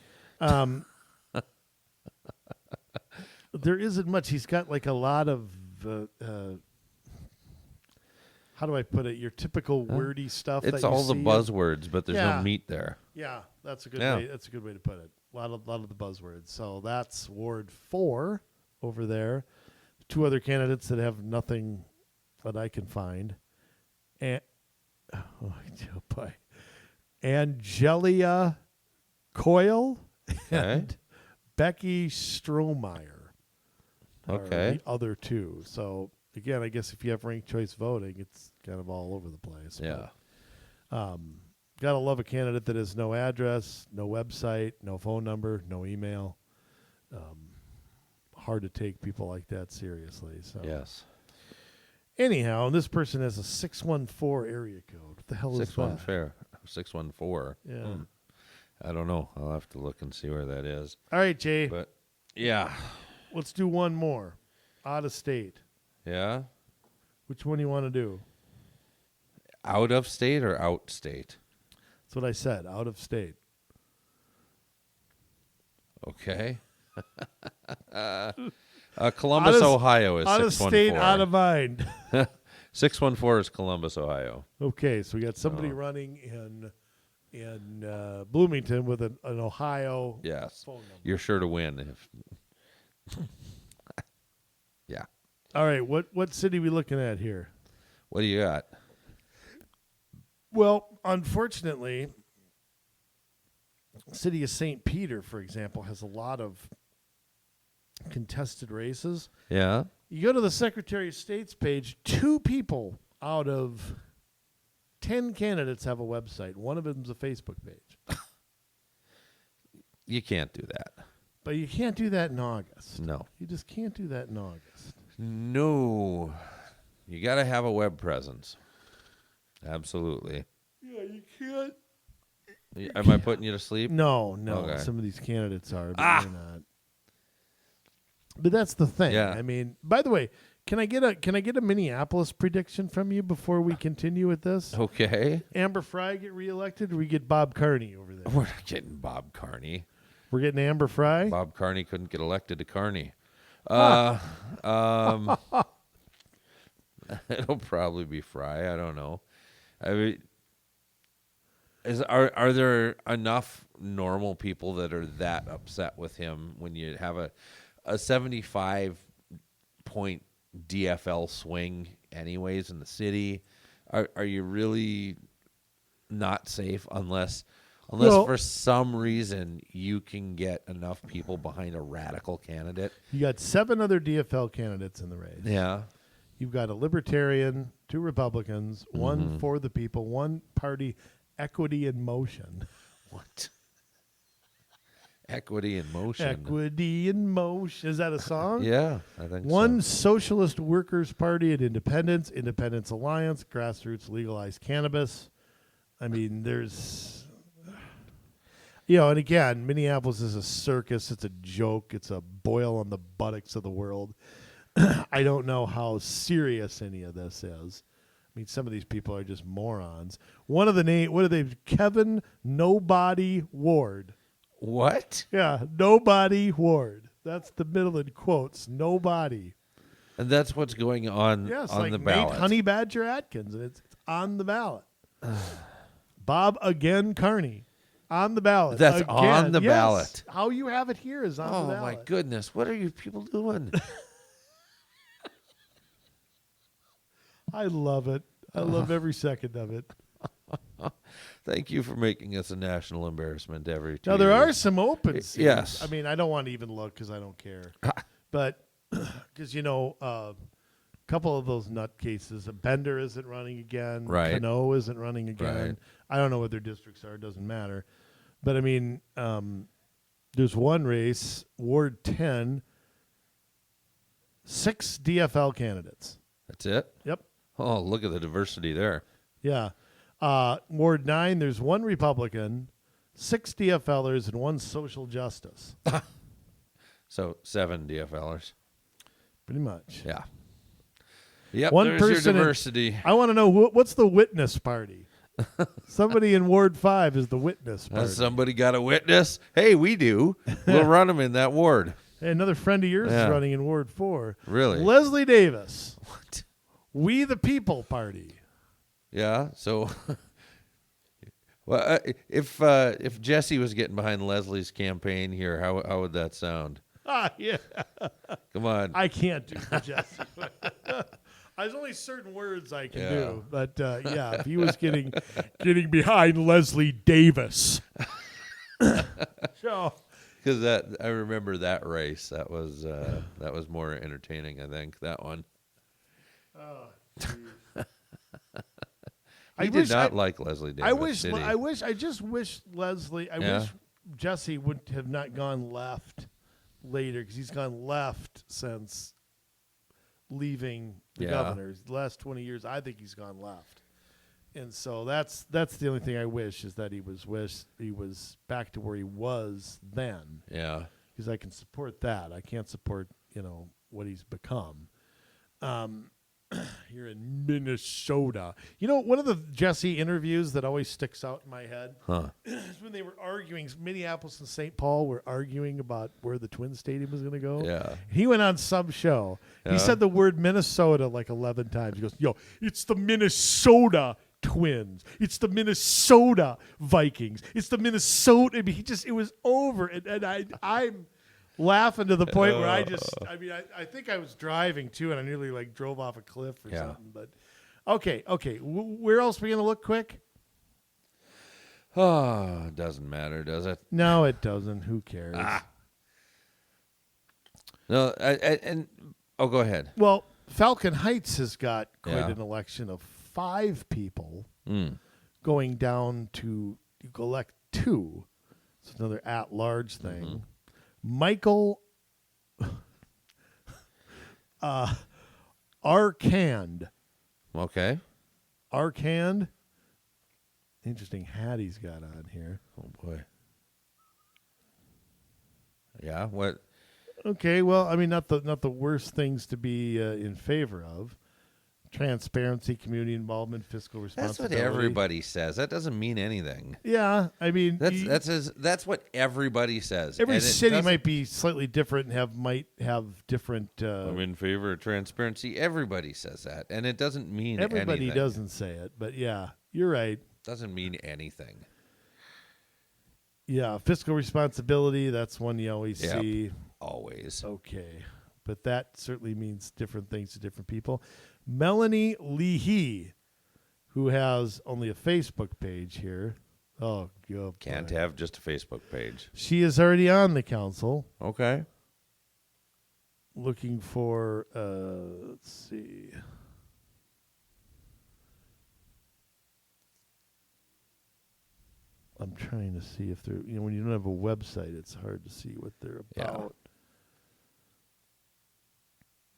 There isn't much. He's got like a lot of how do I put it? Your typical wordy stuff. It's that you all the see. buzzwords, but there's Yeah. no meat there. Yeah, that's a good Yeah. way. That's a good way to put it. A lot of the buzzwords. So that's Ward 4 over there. 2 other candidates that have nothing that I can find. And oh boy, Angelia Coyle and Becky Strohmeyer. Are Okay. the other 2. So again, I guess if you have ranked choice voting, it's kind of all over the place. Yeah. But, gotta love a candidate that has no address, no website, no phone number, no email. Hard to take people like that seriously. So Yes. anyhow, this person has a 614 area code. What the hell is that? 614. Yeah. I don't know. I'll have to look and see where that is. All right, Jay. But yeah. Let's do one more. Out of state. Yeah. Which one do you want to do? Out of state or out state? That's what I said. Out of state. Okay. Columbus, Ohio is out of 614. state, out of mind. 614 is Columbus, Ohio. Okay, so we got somebody running in Bloomington with an Ohio Yes. phone number. You're sure to win if Yeah. All right, what city are we looking at here? What do you got? Well, unfortunately, the city of St. Peter, for example, has a lot of contested races. Yeah. You go to the Secretary of State's page, 2 people out of 10 candidates have a website. One of them's a Facebook page. You can't do that. But you can't do that in August. No. You just can't do that in August. No. You got to have a web presence. Absolutely. Yeah, you can't. Am I putting you to sleep? No. Okay. Some of these candidates are, but they're not. But that's the thing. Yeah. I mean, by the way, can I get a Minneapolis prediction from you before we continue with this? Okay. Amber Fry get reelected, or we get Bob Carney over there? We're not getting Bob Carney. We're getting Amber Fry. Bob Carney couldn't get elected to Carney. It'll probably be Fry. I don't know. I mean, are there enough normal people that are that upset with him when you have a 75-point DFL swing anyways in the city? Are you really not safe unless for some reason you can get enough people behind a radical candidate? You got 7 other DFL candidates in the race. Yeah. You've got a Libertarian, 2 Republicans, 1 for the people, 1 party, Equity in Motion. What? Equity in Motion. Equity in Motion. Is that a song? Yeah, I think 1 so. Socialist Workers Party at Independence, Independence Alliance, Grassroots Legalized Cannabis. I mean, there's... and again, Minneapolis is a circus. It's a joke. It's a boil on the buttocks of the world. I don't know how serious any of this is. I mean, some of these people are just morons. One of the what are they? Kevin Nobody Ward. What? Yeah, Nobody Ward. That's the middle in quotes. Nobody. And that's what's going on on the ballot. Nate Honey Badger Atkins, and it's on the ballot. Bob again Carney. On the ballot. That's again. on the Yes. ballot. How you have it here is on the Oh, ballot. my goodness. What are you people doing? I love it. I love every second of it. Thank you for making us a national embarrassment every 2 Now, there are years. some open seats. Yes. I mean, I don't want to even look because I don't care. But, because, a couple of those nutcases, Bender isn't running again. Right. Cano isn't running again. Right. I don't know what their districts are. It doesn't matter. But, I mean, there's one race, Ward 10, 6 DFL candidates. That's it? Yep. Oh, look at the diversity there. Yeah. Ward 9, there's 1 Republican, 6 DFLers, and 1 social justice. So 7 DFLers. Pretty much. Yeah. Yep, One there's your person diversity. I want to know what's the witness party? Somebody in Ward 5 is the witness party. Has somebody got a witness? Hey, we do. We'll run them in that ward. Hey, another friend of yours Yeah. is running in Ward 4. Really? Leslie Davis. What? We the People Party. Yeah. So, well, if Jesse was getting behind Leslie's campaign here, how would that sound? Yeah. Come on. I can't do for Jesse. There's only certain words I can do. But, yeah, if he was getting behind Leslie Davis. So, Because I remember that race. That was more entertaining. I think that one. oh, He did not like Leslie Davis. Did he? I just wish Leslie. I Yeah. wish Jesse would have not gone left later because he's gone left since leaving the governor. The last 20 years, I think he's gone left, and so that's the only thing I wish is that he was back to where he was then. Yeah. Because I can support that. I can't support what he's become. Here in Minnesota. One of the Jesse interviews that always sticks out in my head is when they were arguing. Minneapolis and St. Paul were arguing about where the Twin Stadium was going to go. Yeah. He went on some show. Yeah. He said the word Minnesota like 11 times. He goes, yo, it's the Minnesota Twins. It's the Minnesota Vikings. It's the Minnesota. I mean, it was over. And I'm laughing to the point where I think I was driving too, and I nearly drove off a cliff or something. But okay. Where else are we gonna look quick? Oh, it doesn't matter, does it? No, it doesn't. Who cares? No, go ahead. Well, Falcon Heights has got quite Yeah. an election of 5 people going down to elect 2. It's another at-large thing. Mm-hmm. Michael Arcand. Okay. Arcand. Interesting hat he's got on here. Oh boy. Yeah. What? Okay, well, I mean, not the worst things to be in favor of. Transparency, community involvement, fiscal That's responsibility. what everybody says. That doesn't mean anything. Yeah, I mean, That's what everybody says. every And it city doesn't- might be slightly different and might have different. I'm in favor of transparency. Everybody says that, and it doesn't mean Everybody anything. doesn't say it, but yeah, you're right. Doesn't mean anything. Yeah, fiscal responsibility, that's one you always Yep. see. Always. Okay, but that certainly means different things to different people. Melanie Leahy, who has only a Facebook page here. Oh, God. Can't have just a Facebook page. She is already on the council Okay. looking for, let's see. I'm trying to see if they're, when you don't have a website, it's hard to see what they're about.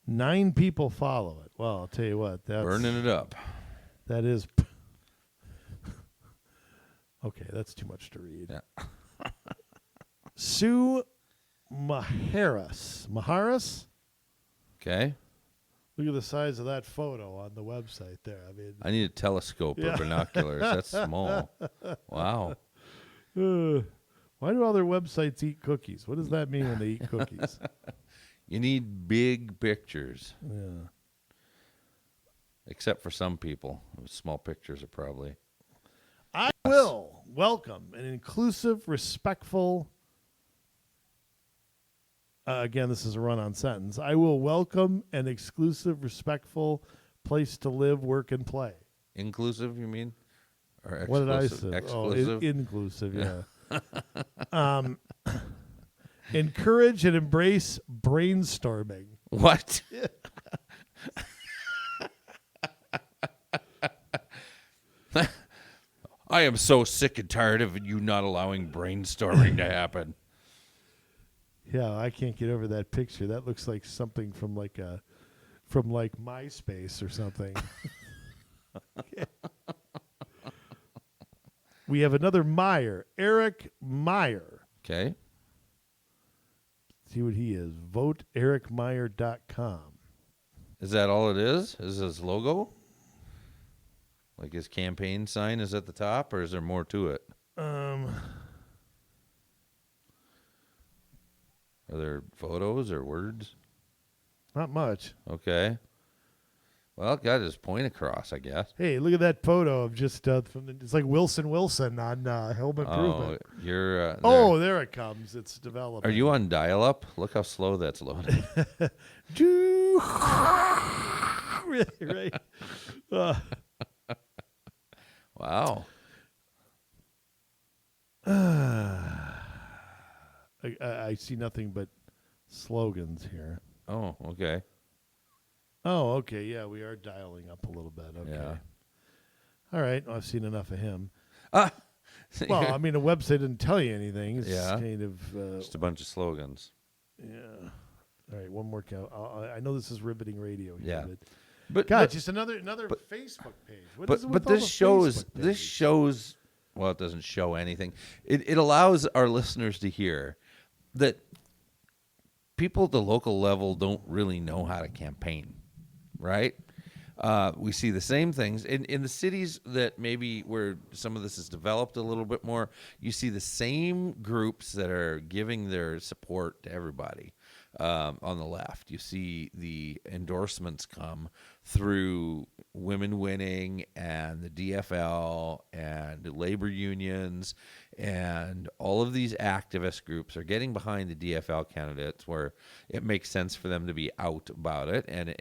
9 people follow it. Well, I'll tell you what. That's Burning it up. That is. Okay, that's too much to read. Yeah. Sue Maharis? Okay. Look at the size of that photo on the website there. I mean, I need a telescope or binoculars. That's small. Wow. Why do all their websites eat cookies? What does that mean when they eat cookies? You need big pictures. Yeah. Except for some people. Small pictures are probably. I will welcome an inclusive, respectful. Again, this is a run-on sentence. I will welcome an exclusive, respectful place to live, work, and play. Inclusive, you mean? Or exclusive? What did I say? Exclusive? Inclusive, yeah. Encourage and embrace brainstorming. What? I am so sick and tired of you not allowing brainstorming to happen. Yeah, I can't get over that picture. That looks like something from like MySpace or something. We have another Meyer, Eric Meyer. Okay. See what he is. VoteEricMeyer.com. Is that all it is? Is his logo? Like his campaign sign is at the top, or is there more to it? Are there photos or words? Not much. Okay. Well, got his point across, I guess. Hey, look at that photo of just from it's like Wilson on Home Improvement. You're. There it comes. It's developing. Are you on dial-up? Look how slow that's loading. Right. Wow. I see nothing but slogans here. Oh, okay. Oh, okay. Yeah, we are dialing up a little bit. Okay. Yeah. All right. Well, I've seen enough of him. Well, I mean, the website didn't tell you anything. It's kind of just a bunch of slogans. Yeah. All right. One more count. I know this is riveting radio here, Yeah. but God, just another Facebook page. What is it with but all this the shows. Well, it doesn't show anything. It allows our listeners to hear that people at the local level don't really know how to campaign, right? We see the same things in the cities that maybe where some of this is developed a little bit more. You see the same groups that are giving their support to everybody on the left. You see the endorsements come through women winning and the DFL and the labor unions, and all of these activist groups are getting behind the DFL candidates where it makes sense for them to be out about it. And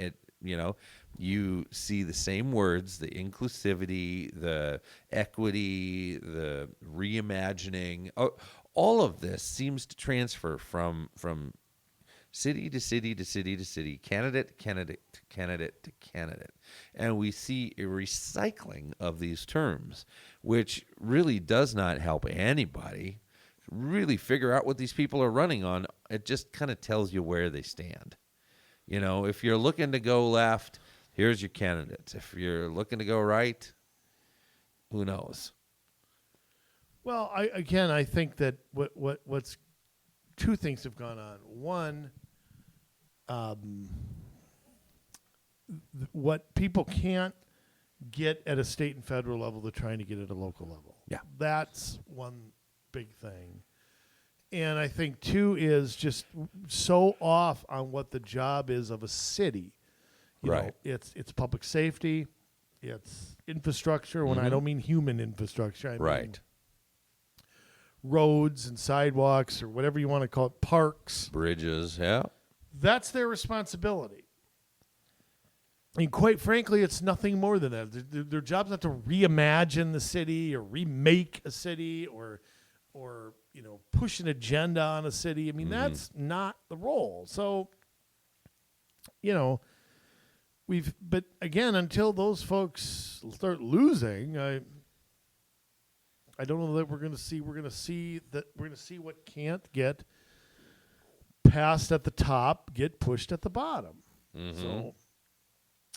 you see the same words, the inclusivity, the equity, the reimagining. All of this seems to transfer from city to city to city to city, candidate to candidate to candidate to candidate. And we see a recycling of these terms, which really does not help anybody really figure out what these people are running on. It just kind of tells you where they stand. If you're looking to go left, here's your candidates. If you're looking to go right, who knows? Well, I think that what's two things have gone on. One, what people can't get at a state and federal level, they're trying to get at a local level. Yeah. That's one big thing. And I think two is just so off on what the job is of a city. You know, it's public safety, it's infrastructure. When I don't mean human infrastructure, I mean roads and sidewalks or whatever you want to call it, parks, bridges. Yeah, that's their responsibility. And quite frankly, it's nothing more than that. Their job's not to reimagine the city or remake a city or push an agenda on a city. I mean, that's not the role. So, but again, until those folks start losing, I don't know that we're going to see what can't get passed at the top get pushed at the bottom. So,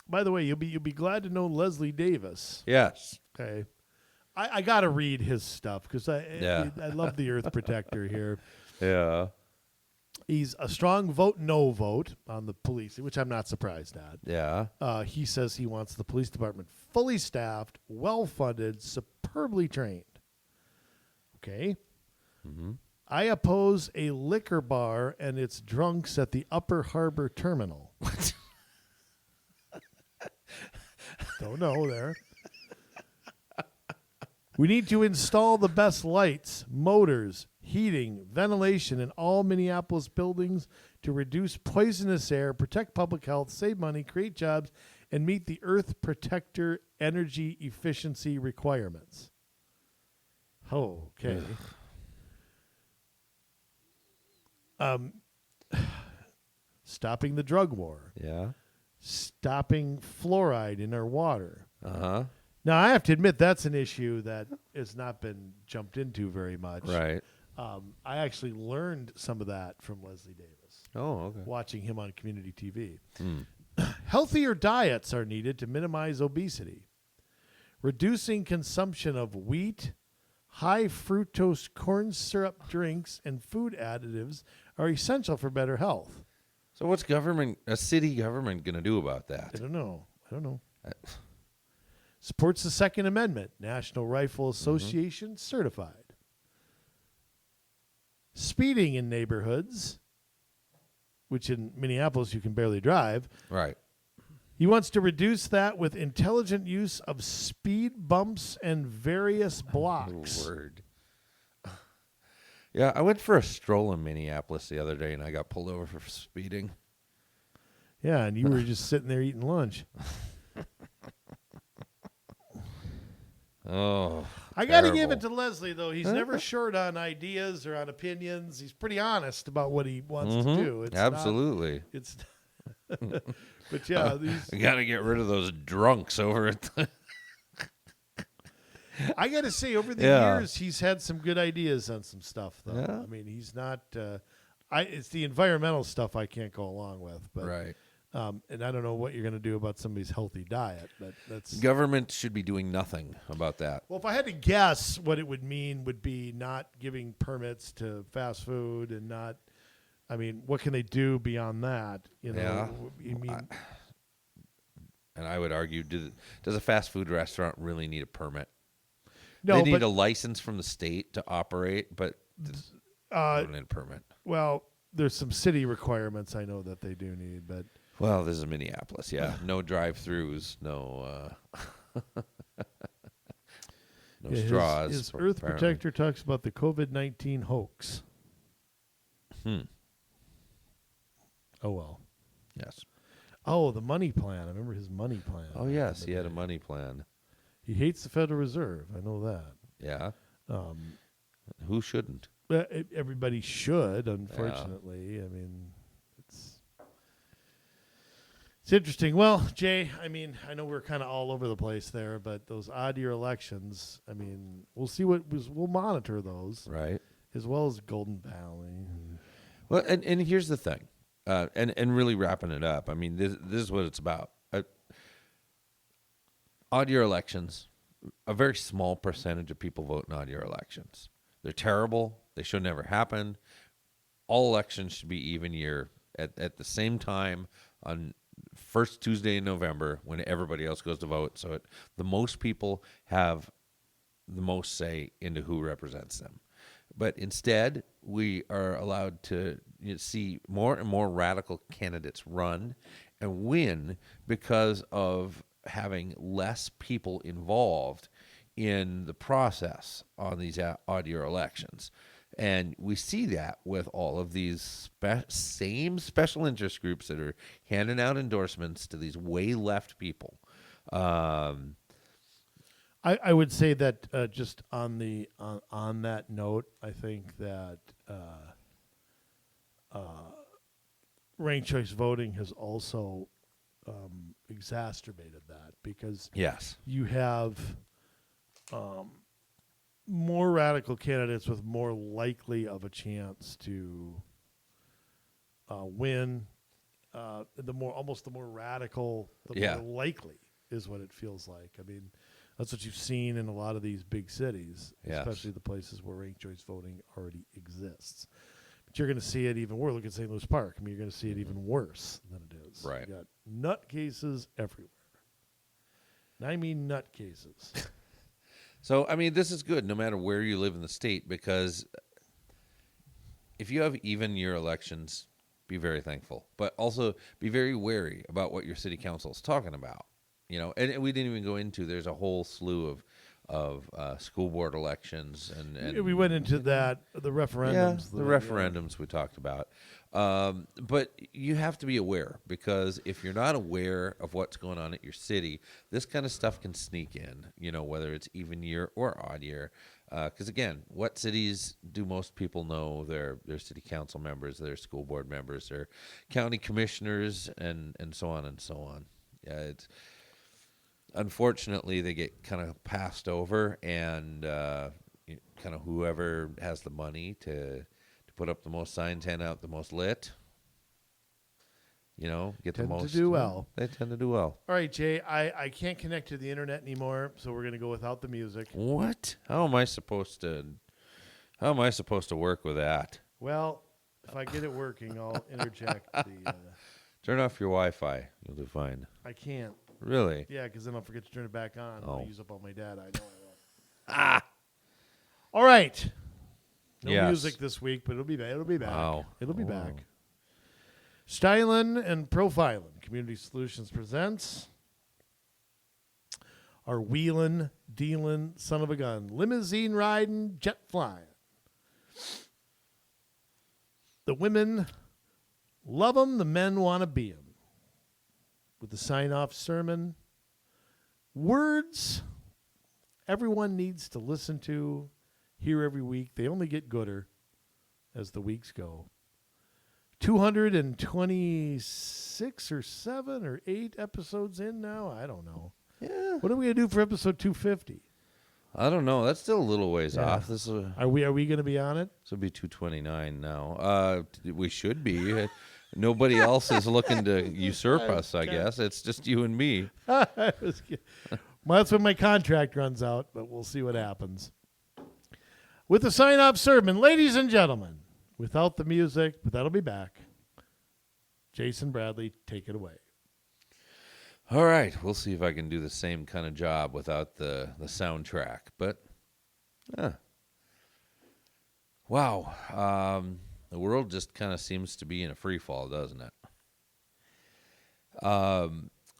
by the way, you'll be glad to know Leslie Davis. Yes. Okay. I got to read his stuff because I love the Earth Protector here. Yeah. He's a strong no vote on the police, which I'm not surprised at. Yeah. He says he wants the police department fully staffed, well-funded, superbly trained. Okay. I oppose a liquor bar and its drunks at the Upper Harbor Terminal. What? Don't know there. We need to install the best lights, motors, heating, ventilation in all Minneapolis buildings to reduce poisonous air, protect public health, save money, create jobs, and meet the Earth Protector energy efficiency requirements. Oh, okay. Stopping the drug war. Yeah. Stopping fluoride in our water. Uh-huh. Now, I have to admit that's an issue that has not been jumped into very much. Right. I actually learned some of that from Leslie Davis, Oh, okay. watching him on community TV. Hmm. Healthier diets are needed to minimize obesity. Reducing consumption of wheat, high fructose corn syrup drinks, and food additives are essential for better health. So what's a city government going to do about that? I don't know. Supports the Second Amendment. National Rifle Association certified. Speeding in neighborhoods, which in Minneapolis you can barely drive. Right. He wants to reduce that with intelligent use of speed bumps and various blocks. Word. Yeah, I went for a stroll in Minneapolis the other day, and I got pulled over for speeding. Yeah, and you were just sitting there eating lunch. Oh, I got to give it to Leslie, though. He's never short on ideas or on opinions. He's pretty honest about what he wants to do. It's absolutely. But yeah, I got to get rid of those drunks over at the... I got to say, over the years, he's had some good ideas on some stuff, though. Yeah. I mean, he's not. It's the environmental stuff I can't go along with, but Right. And I don't know what you're going to do about somebody's healthy diet, but that's Government should be doing nothing about that. Well, if I had to guess, what it would mean would be not giving permits to fast food and not. I mean, what can they do beyond that? You know, Yeah. I mean, And I would argue, does a fast food restaurant really need a permit? no, They need but a license from the state to operate, but they don't need a permit. well, there's some city requirements I know that they do need, but Well, this is Minneapolis, yeah. No drive-throughs, no yeah, straws. His Earth apparently. Protector talks about the COVID-19 hoax. Oh well. Yes. Oh, the money plan. I remember his money plan. Oh, yes, he had a money plan. He hates the Federal Reserve. I know that. Yeah. Who shouldn't? Everybody should, unfortunately. Yeah. I mean, it's interesting. Well, Jay, I mean, I know we're kind of all over the place there, but those odd-year elections, I mean, we'll see we'll monitor those. Right. As well as Golden Valley. Well, and here's the thing, and really wrapping it up. I mean, this is what it's about. Odd-year elections, a very small percentage of people vote in odd-year elections. They're terrible. They should never happen. All elections should be even year at the same time on first Tuesday in November when everybody else goes to vote. So the most people have the most say into who represents them. But instead, we are allowed to see more and more radical candidates run and win because of having less people involved in the process on these odd-year elections. And we see that with all of these same special interest groups that are handing out endorsements to these way left people. I would say that just on that note, I think that ranked choice voting has also exacerbated that because Yes. you have more radical candidates with more likely of a chance to win. The more radical, the more likely is what it feels like. I mean, that's what you've seen in a lot of these big cities, especially the places where ranked choice voting already exists. But you're going to see it even worse. Look at St. Louis Park. I mean, you're going to see it even worse than it is. Right. You got nutcases everywhere. And I mean nutcases. So, I mean, this is good no matter where you live in the state because if you have even year elections, be very thankful. But also be very wary about what your city council is talking about. You know, and we didn't even go into, there's a whole slew of school board elections. And we went into that, the referendums. Yeah, the referendums we talked about. But you have to be aware because if you're not aware of what's going on at your city, this kind of stuff can sneak in, you know, whether it's even year or odd year. Because again, what cities do most people know? Their city council members, their school board members, their county commissioners, and so on and so on. Yeah, it's unfortunately they get kind of passed over, and kind of whoever has the money to put up the most signs, hand out the most lit. Get Tend the most. to do well. They tend to do well. All right, Jay, I can't connect to the internet anymore, so we're going to go without the music. What? How am I supposed to work with that? Well, if I get it working, I'll interject the... Turn off your Wi-Fi. You'll do fine. I can't. Really? Yeah, because then I'll forget to turn it back on. Oh. I'll use up all my data. I know I will. All right. No Yes. music this week, but it'll be back. It'll be back. Wow. It'll be Wow. back. Styling and Profiling Community Solutions presents our wheelin', dealin', son of a gun, limousine riding, jet flying. The women love 'em, the men want to be 'em. With the sign-off sermon, words everyone needs to listen to, hear every week. They only get gooder as the weeks go. 226 or 7 or 8 episodes in now. I don't know. Yeah. What are we going to do for episode 250? I don't know. That's still a little ways Yeah. off. This will Are we going to be on it? be 229 now. We should be. Nobody else is looking to usurp us, I guess. It's just you and me. Well, that's when my contract runs out, but we'll see what happens. With the sign-off sermon, ladies and gentlemen, without the music, but that'll be back. Jason Bradley, take it away. All right. We'll see if I can do the same kind of job without the soundtrack. But, wow. The world just kind of seems to be in a free fall, doesn't it?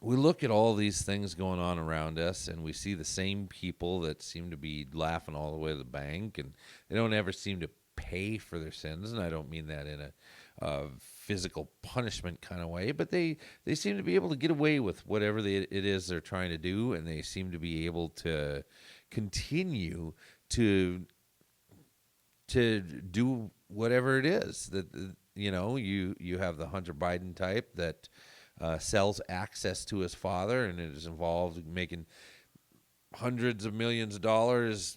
We look at all these things going on around us, and we see the same people that seem to be laughing all the way to the bank, and they don't ever seem to pay for their sins. And I don't mean that in a physical punishment kind of way, but they seem to be able to get away with whatever it is they're trying to do, and they seem to be able to continue to do whatever it is that you have the Hunter Biden type that sells access to his father, and it is involved in making hundreds of millions of dollars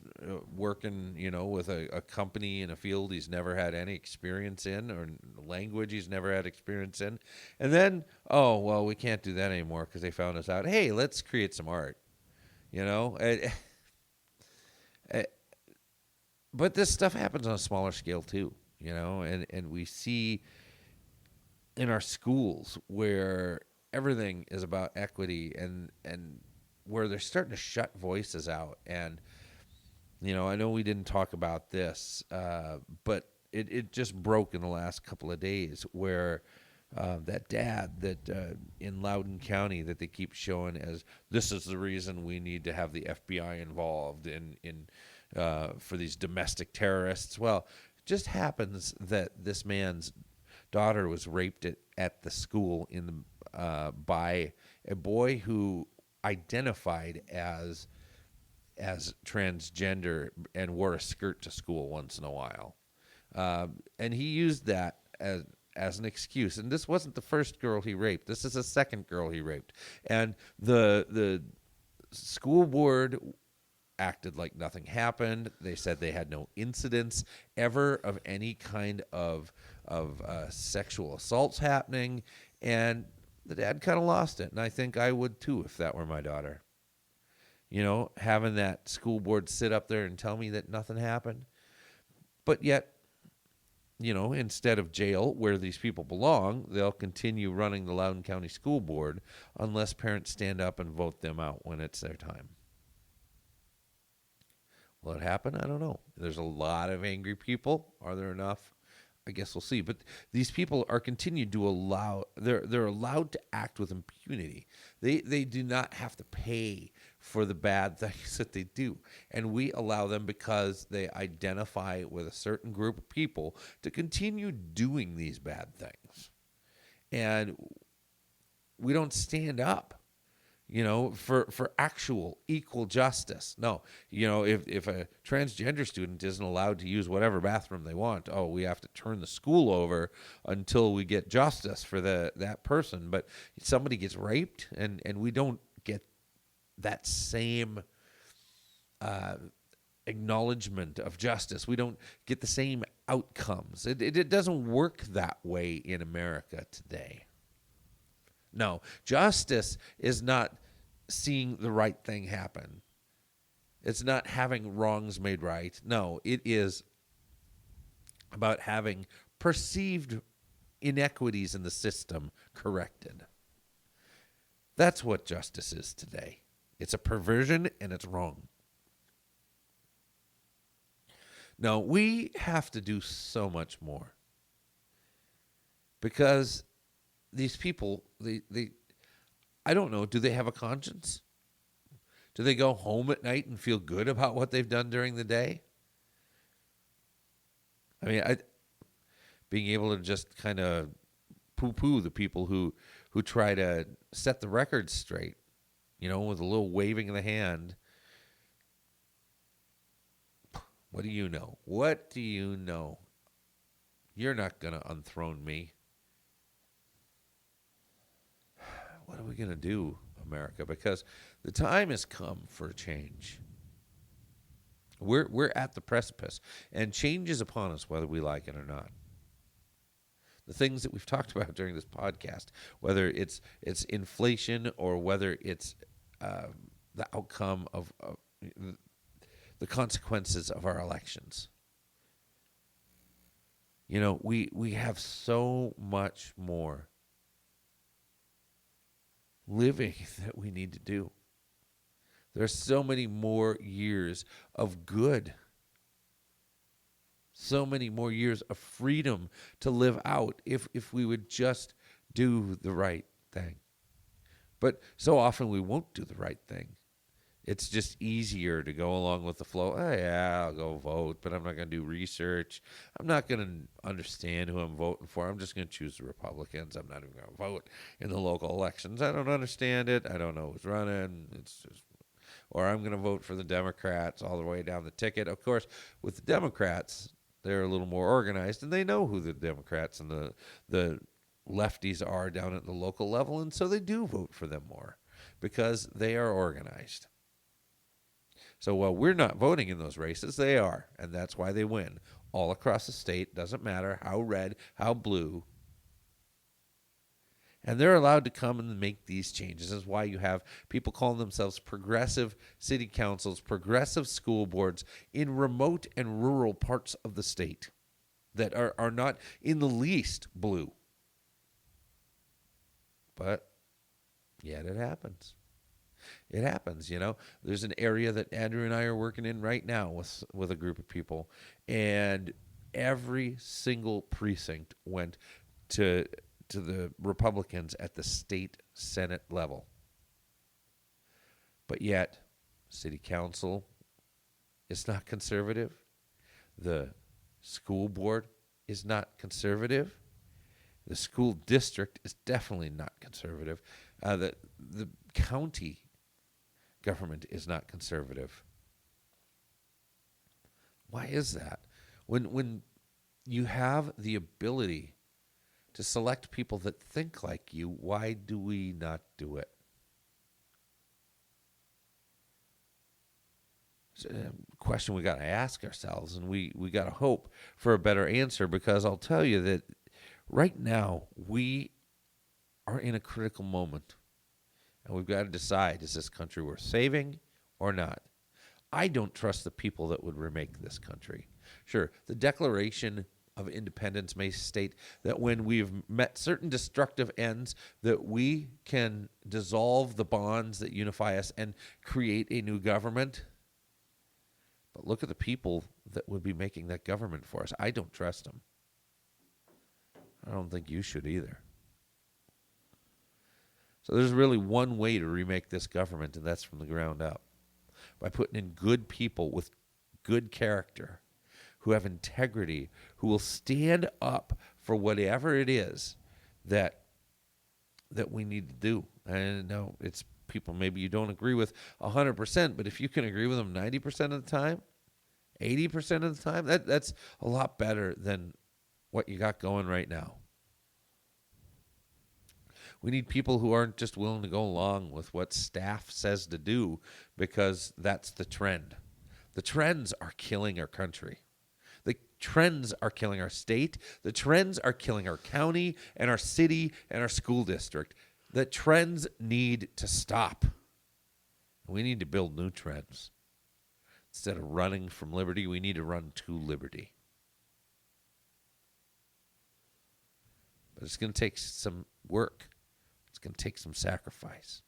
working, with a company in a field he's never had any experience in, or language he's never had experience in. And then, we can't do that anymore because they found us out. Hey, let's create some art, But this stuff happens on a smaller scale too, and we see in our schools where everything is about equity and where they're starting to shut voices out. And, I know we didn't talk about this, but it just broke in the last couple of days where that dad that in Loudoun County that they keep showing as this is the reason we need to have the FBI involved in for these domestic terrorists. Well, it just happens that this man's daughter was raped at the school by a boy who identified as transgender and wore a skirt to school once in a while, and he used that as an excuse. And this wasn't the first girl he raped. This is the second girl he raped, and the school board acted like nothing happened. They said they had no incidents ever of any kind of sexual assaults happening, and the dad kind of lost it. And I think I would too if that were my daughter. Having that school board sit up there and tell me that nothing happened. But yet, instead of jail where these people belong, they'll continue running the Loudoun County School Board unless parents stand up and vote them out when it's their time. Will it happen? I don't know. There's a lot of angry people. Are there enough? I guess we'll see. But these people are continued to they're allowed to act with impunity. They do not have to pay for the bad things that they do. And we allow them because they identify with a certain group of people to continue doing these bad things. And we don't stand up. for actual equal justice. No, if a transgender student isn't allowed to use whatever bathroom they want, we have to turn the school over until we get justice for that person. But somebody gets raped, and we don't get that same acknowledgement of justice. We don't get the same outcomes. It doesn't work that way in America today. No, justice is not seeing the right thing happen. It's not having wrongs made right. No, it is about having perceived inequities in the system corrected. That's what justice is today. It's a perversion, and it's wrong. No, we have to do so much more, because these people, I don't know, do they have a conscience? Do they go home at night and feel good about what they've done during the day? I mean, being able to just kind of poo-poo the people who try to set the record straight, with a little waving of the hand. What do you know? What do you know? You're not going to unthrone me. What are we going to do, America? Because the time has come for a change. We're at the precipice, and change is upon us whether we like it or not. The things that we've talked about during this podcast, whether it's inflation or whether it's the outcome of the consequences of our elections. We have so much more living that we need to do. There are so many more years of good, so many more years of freedom to live out if we would just do the right thing. But so often we won't do the right thing. It's just easier to go along with the flow. Oh, yeah, I'll go vote, but I'm not going to do research. I'm not going to understand who I'm voting for. I'm just going to choose the Republicans. I'm not even going to vote in the local elections. I don't understand it. I don't know who's running. Or I'm going to vote for the Democrats all the way down the ticket. Of course, with the Democrats, they're a little more organized, and they know who the Democrats and the lefties are down at the local level, and so they do vote for them more because they are organized. So while we're not voting in those races, they are, and that's why they win all across the state. Doesn't matter how red, how blue. And they're allowed to come and make these changes. This is why you have people calling themselves progressive city councils, progressive school boards in remote and rural parts of the state that are not in the least blue. But yet it happens. It happens, There's an area that Andrew and I are working in right now with a group of people, and every single precinct went to the Republicans at the state Senate level. But yet, city council is not conservative. The school board is not conservative. The school district is definitely not conservative. The county government is not conservative. Why is that? When you have the ability to select people that think like you, why do we not do it? It's a question we got to ask ourselves, and we got to hope for a better answer, because I'll tell you that right now we are in a critical moment. And we've got to decide, is this country worth saving or not? I don't trust the people that would remake this country. Sure, the Declaration of Independence may state that when we've met certain destructive ends, that we can dissolve the bonds that unify us and create a new government. But look at the people that would be making that government for us. I don't trust them. I don't think you should either. So there's really one way to remake this government, and that's from the ground up. By putting in good people with good character, who have integrity, who will stand up for whatever it is that we need to do. And no, it's people maybe you don't agree with 100%, but if you can agree with them 90% of the time, 80% of the time, that's a lot better than what you got going right now. We need people who aren't just willing to go along with what staff says to do because that's the trend. The trends are killing our country. The trends are killing our state. The trends are killing our county and our city and our school district. The trends need to stop. We need to build new trends. Instead of running from liberty, we need to run to liberty. But it's going to take some work. It's going to take some sacrifice.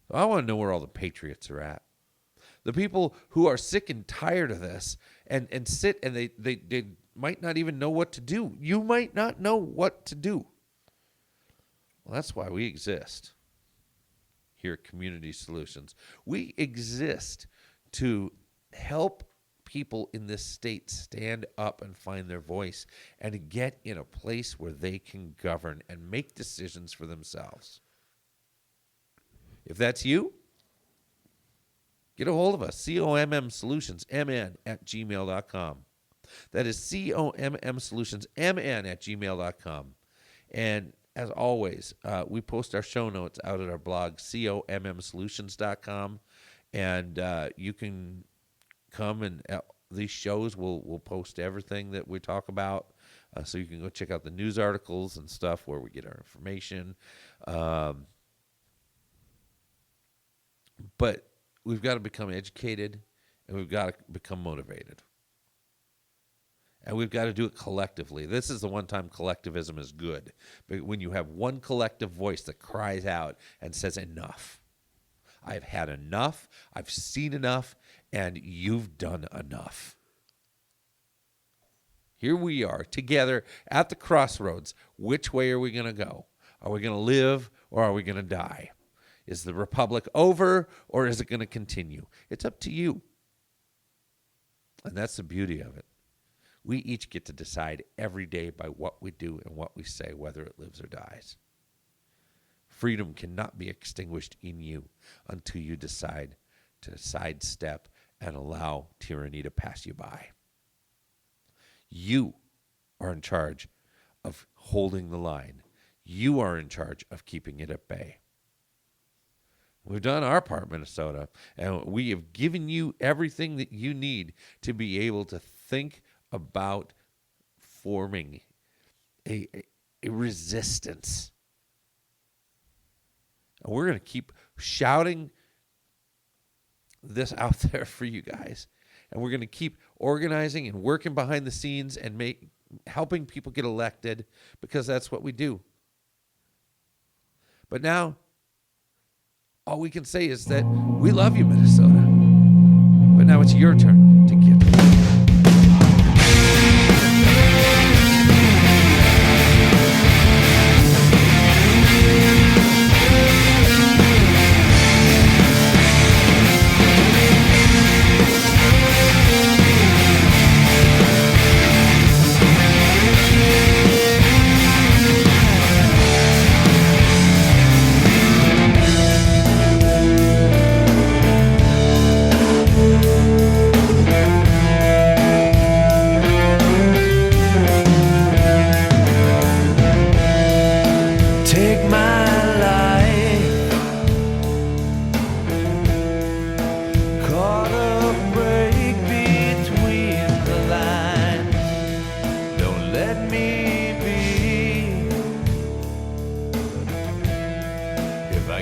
So I want to know where all the patriots are at. The people who are sick and tired of this and sit and they might not even know what to do. You might not know what to do. Well, that's why we exist here at Community Solutions. We exist to help people in this state stand up and find their voice and to get in a place where they can govern and make decisions for themselves. If that's you, get a hold of us, commsolutionsmn@gmail.com. That is commsolutionsmn@gmail.com. And as always, we post our show notes out at our blog, commsolutions.com. And you can come and these shows will post everything that we talk about. So you can go check out the news articles and stuff where we get our information. But we've got to become educated and we've got to become motivated. And we've got to do it collectively. This is the one time collectivism is good. But when you have one collective voice that cries out and says, enough. I've had enough. I've seen enough. And you've done enough. Here we are together at the crossroads. Which way are we going to go? Are we going to live or are we going to die? Is the republic over or is it going to continue? It's up to you. And that's the beauty of it. We each get to decide every day by what we do and what we say, whether it lives or dies. Freedom cannot be extinguished in you until you decide to sidestep and allow tyranny to pass you by. You are in charge of holding the line. You are in charge of keeping it at bay. We've done our part, Minnesota, and we have given you everything that you need to be able to think about forming a resistance. And we're going to keep shouting this out there for you guys. And we're going to keep organizing and working behind the scenes and helping people get elected because that's what we do. But now, all we can say is that we love you, Minnesota. But now it's your turn to get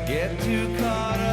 get too caught up.